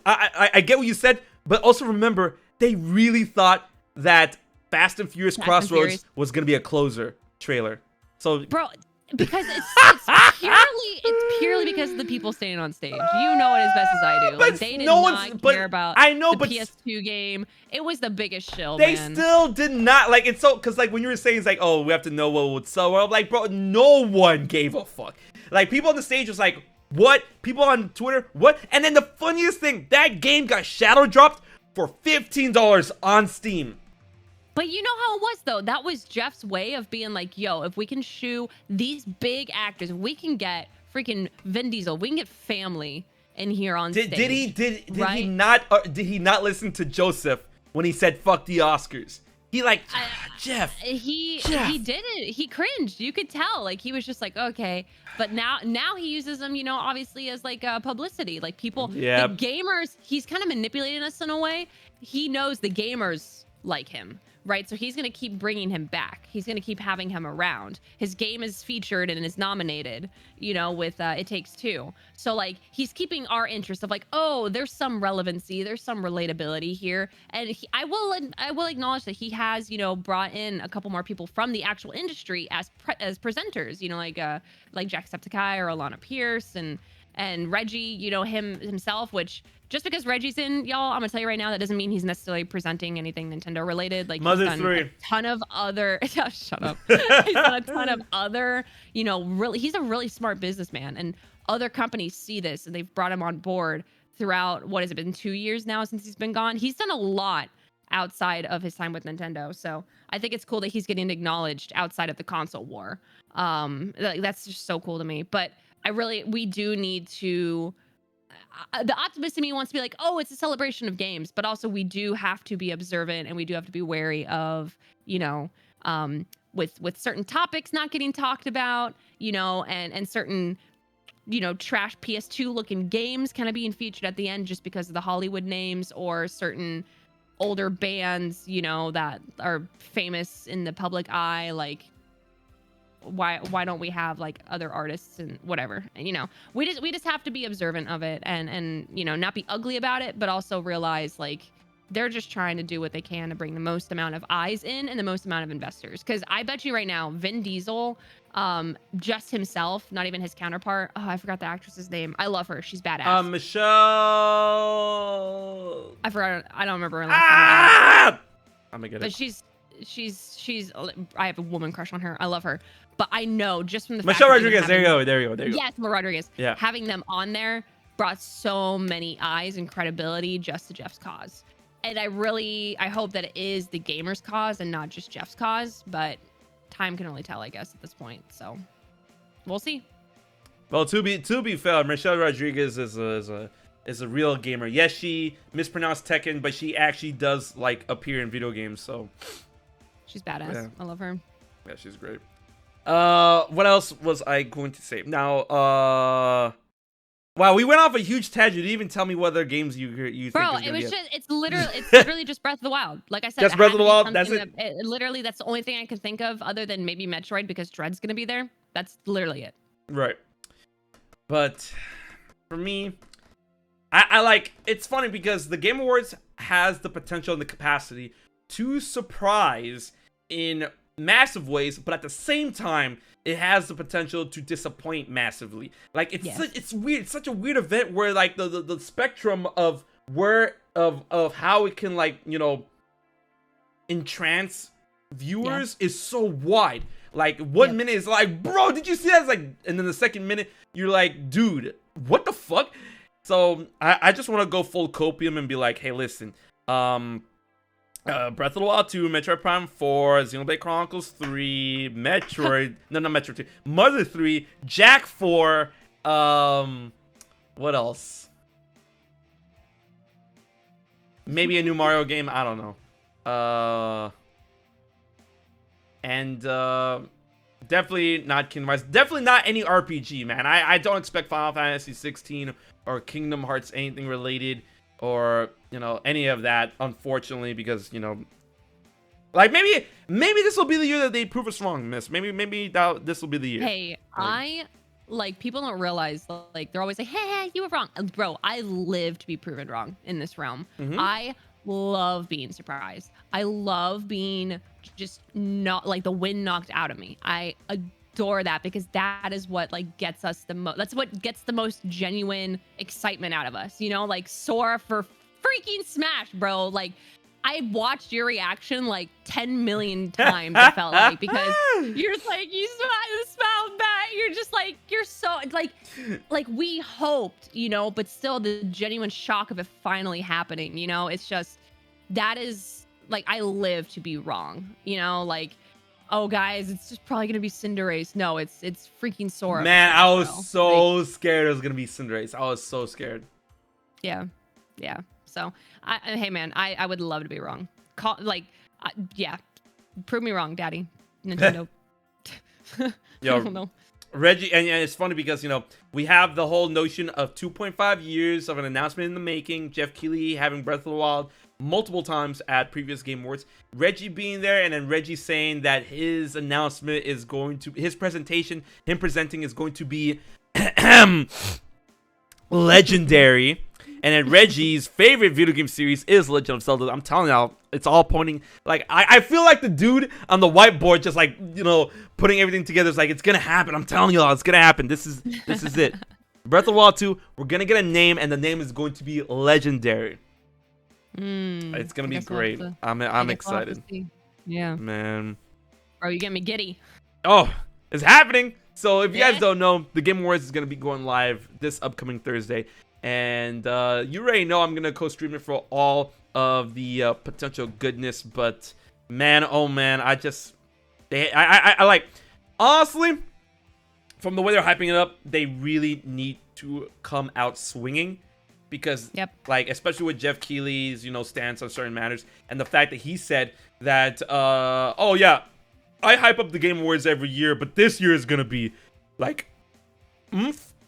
I get what you said, but also remember, they really thought that Fast and Furious Crossroads was going to be a closer trailer. So, bro, because it's purely because of the people standing on stage. You know it as best as I do. Like, they did not care about the PS2 game. It was the biggest shill, They still did not, like, it's so, because, like, when you were saying, it's like, oh, we have to know what would sell well. Like, bro, no one gave a fuck. Like, people on the stage was like, what? People on Twitter, what? And then the funniest thing, that game got shadow dropped for $15 on Steam. But you know how it was, though. That was Jeff's way of being like, yo, if we can shoe these big actors, if we can get freaking Vin Diesel, we can get family in here on stage. Did he not listen to Joseph when he said fuck the Oscars? He like, Jeff. He did it. He cringed. You could tell. Like, he was just like, okay. But now he uses them, you know, obviously as like publicity. Like, people, the gamers, he's kind of manipulating us in a way. He knows the gamers like him. Right, so he's going to keep bringing him back. He's going to keep having him around. His game is featured and is nominated, you know, with It Takes Two. So, like, he's keeping our interest of like, oh, there's some relevancy, there's some relatability here. And I will acknowledge that he has, you know, brought in a couple more people from the actual industry as presenters, you know, like Jacksepticeye or Alana Pierce and Reggie, you know, himself, which just because Reggie's in, y'all, I'm gonna tell you right now, that doesn't mean he's necessarily presenting anything Nintendo related. Like, Mother he's done 3. a ton of other shut up. He's done a ton of other, you know, he's a really smart businessman, and other companies see this and they've brought him on board throughout, what has it been, 2 years now since he's been gone. He's done a lot outside of his time with Nintendo. So I think it's cool that he's getting acknowledged outside of the console war. That's just so cool to me. But we do need to, the optimist in me wants to be like, oh, it's a celebration of games, but also we do have to be observant and we do have to be wary of, you know, with certain topics not getting talked about, you know, and certain, you know, trash PS2 looking games kind of being featured at the end just because of the Hollywood names, or certain older bands, you know, that are famous in the public eye, like, why don't we have like other artists and whatever, and, you know, we just have to be observant of it and you know, not be ugly about it, but also realize like they're just trying to do what they can to bring the most amount of eyes in and the most amount of investors. Because I bet you right now, Vin Diesel, just himself, not even his counterpart, oh, I forgot the actress's name, I love her, she's badass. Michelle, I don't remember her last name. I'm gonna get it. But she's I have a woman crush on her. I love her. But I know just from the Michelle fact Rodriguez, there you go. Yes, Michelle Rodriguez. Yeah. Having them on there brought so many eyes and credibility just to Jeff's cause. And I hope that it is the gamer's cause and not just Jeff's cause, but time can only tell, I guess, at this point. So we'll see. Well, to be fair, Michelle Rodriguez is a real gamer. Yes, she mispronounced Tekken, but she actually does like appear in video games, so she's badass. Yeah. I love her. Yeah, she's great. What else was I going to say? Now, Wow, we went off a huge tangent. You didn't even tell me what other games you think. Bro, is gonna it's literally just Breath of the Wild. Like I said, just it Breath had of the to be Wild. That's something it. Literally, that's the only thing I could think of, other than maybe Metroid, because Dread's gonna be there. That's literally it. Right. But for me, I like. It's funny because the Game Awards has the potential and the capacity to surprise in massive ways, but at the same time, it has the potential to disappoint massively. Like it's weird. It's such a weird event where like the spectrum of how it can, like, you know, entrance viewers is so wide. Like 1 minute is like, bro, did you see that? It's like, and then the second minute you're like, dude, what the fuck? So I just want to go full copium and be like, hey, listen, Breath of the Wild 2, Metroid Prime 4, Xenoblade Chronicles 3, Metroid, no, not Metroid 3, Mother 3, Jack 4, what else? Maybe a new Mario game, I don't know. And definitely not Kingdom Hearts, definitely not any RPG, man. I don't expect Final Fantasy 16 or Kingdom Hearts anything related, or, you know, any of that, unfortunately, because, you know, like, maybe this will be the year that they prove us wrong, Miss. Maybe this will be the year. Hey, like, people don't realize, like, they're always like, hey, you were wrong. Bro, I live to be proven wrong in this realm. I love being surprised. I love being just not, like, the wind knocked out of me. I adore that, because that is what, like, gets us the most, that's what gets the most genuine excitement out of us, you know? Like, Sora for freaking Smash, bro. Like, I watched your reaction like 10 million times, it felt like, because you're just like, you smiled back, you're just like, you're so, like we hoped, you know, but still the genuine shock of it finally happening, you know? It's just, that is, like, I live to be wrong, you know? Like, oh, guys, it's just probably gonna be Cinderace. No, it's freaking Sora. Man, I was so scared it was gonna be Cinderace. I was so scared. Yeah. So, hey, man, I would love to be wrong. Yeah, prove me wrong, Daddy. Nintendo. Yo, I don't know. Reggie, and it's funny because, you know, we have the whole notion of 2.5 years of an announcement in the making. Jeff Keighley having Breath of the Wild multiple times at previous Game Awards. Reggie being there, and then Reggie saying that his announcement is going to, his presentation, him presenting, is going to be legendary. And then Reggie's favorite video game series is Legend of Zelda. I'm telling y'all, it's all pointing, like, I feel like the dude on the whiteboard just, like, you know, putting everything together. It's like, it's gonna happen. I'm telling y'all, it's gonna happen. This is it. Breath of the Wild 2, we're gonna get a name, and the name is going to be legendary. It's gonna be great. I'm excited. Yeah, man. Bro, you get me giddy. Oh, it's happening. So if you guys don't know, the Game Awards is gonna be going live this upcoming Thursday. And you already know I'm going to co-stream it for all of the potential goodness. But, man, oh, man, I like, honestly, from the way they're hyping it up, they really need to come out swinging. Because, like, especially with Jeff Keighley's, you know, stance on certain matters. And the fact that he said that, oh, yeah, I hype up the Game Awards every year, but this year is going to be, like,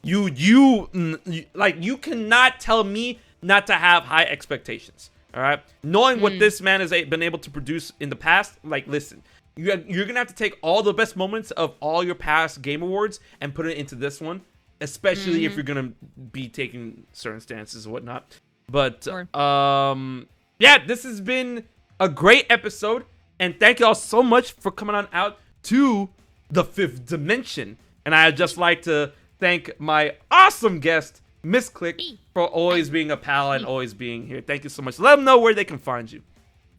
you cannot tell me not to have high expectations. All right, knowing what this man has been able to produce in the past, like, listen, you're gonna have to take all the best moments of all your past Game Awards and put it into this one, especially if you're gonna be taking certain stances and whatnot. But yeah, this has been a great episode, and thank you all so much for coming on out to the Fifth Dimension. And I'd just like to thank my awesome guest, MissClick, for always being a pal and always being here. Thank you so much. Let them know where they can find you.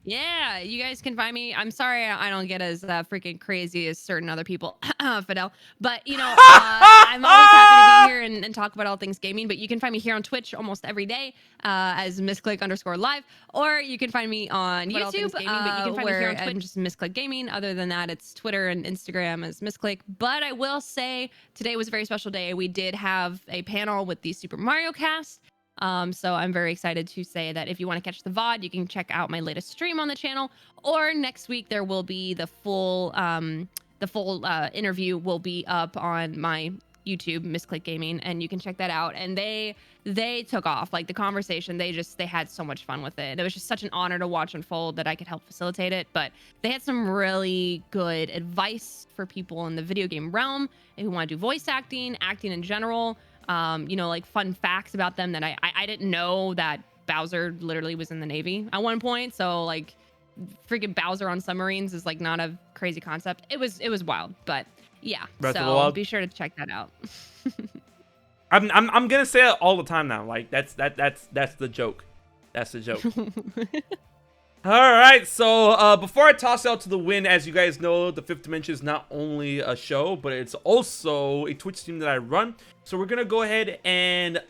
Yeah, you guys can find me. I'm sorry I don't get as freaking crazy as certain other people, Fidel. But, you know, I'm always happy to be here and talk about all things gaming. But you can find me here on Twitch almost every day as MissClick_live. Or you can find me on YouTube, but you can find me here on Twitch, just MissClick Gaming. Other than that, it's Twitter and Instagram as MissClick. But I will say today was a very special day. We did have a panel with the Super Mario cast. So I'm very excited to say that if you want to catch the VOD, you can check out my latest stream on the channel, or next week there will be the full interview will be up on my YouTube, MissClick Gaming, and you can check that out. And they took off. Like the conversation, they had so much fun with it. It was just such an honor to watch unfold that I could help facilitate it. But they had some really good advice for people in the video game realm who want to do voice acting in general. Like fun facts about them that I didn't know that Bowser literally was in the Navy at one point. So like freaking Bowser on submarines is like not a crazy concept. It was wild, but yeah. So be sure to check that out. I'm gonna say it all the time now. Like that's the joke. That's the joke. All right. So before I toss out to the win, as you guys know, the Fifth Dimension is not only a show, but it's also a Twitch stream that I run. So we're gonna go ahead and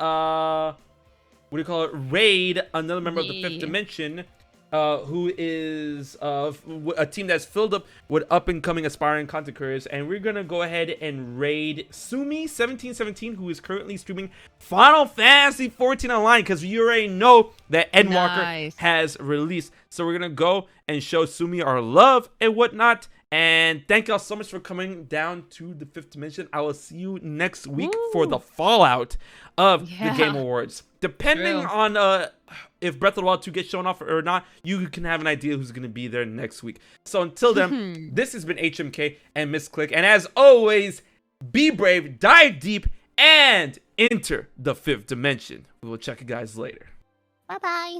raid another member of the Fifth Dimension, who is a team that's filled up with up-and-coming aspiring content creators, and we're gonna go ahead and raid Sumi1717, who is currently streaming Final Fantasy 14 online, because you already know that Endwalker has released. So we're gonna go and show Sumi our love and whatnot. And thank y'all so much for coming down to the Fifth Dimension. I will see you next week for the fallout of the Game Awards. Depending on if Breath of the Wild 2 gets shown off or not, you can have an idea who's going to be there next week. So until then, this has been HMK and MissClick. And as always, be brave, dive deep, and enter the Fifth Dimension. We will check you guys later. Bye-bye.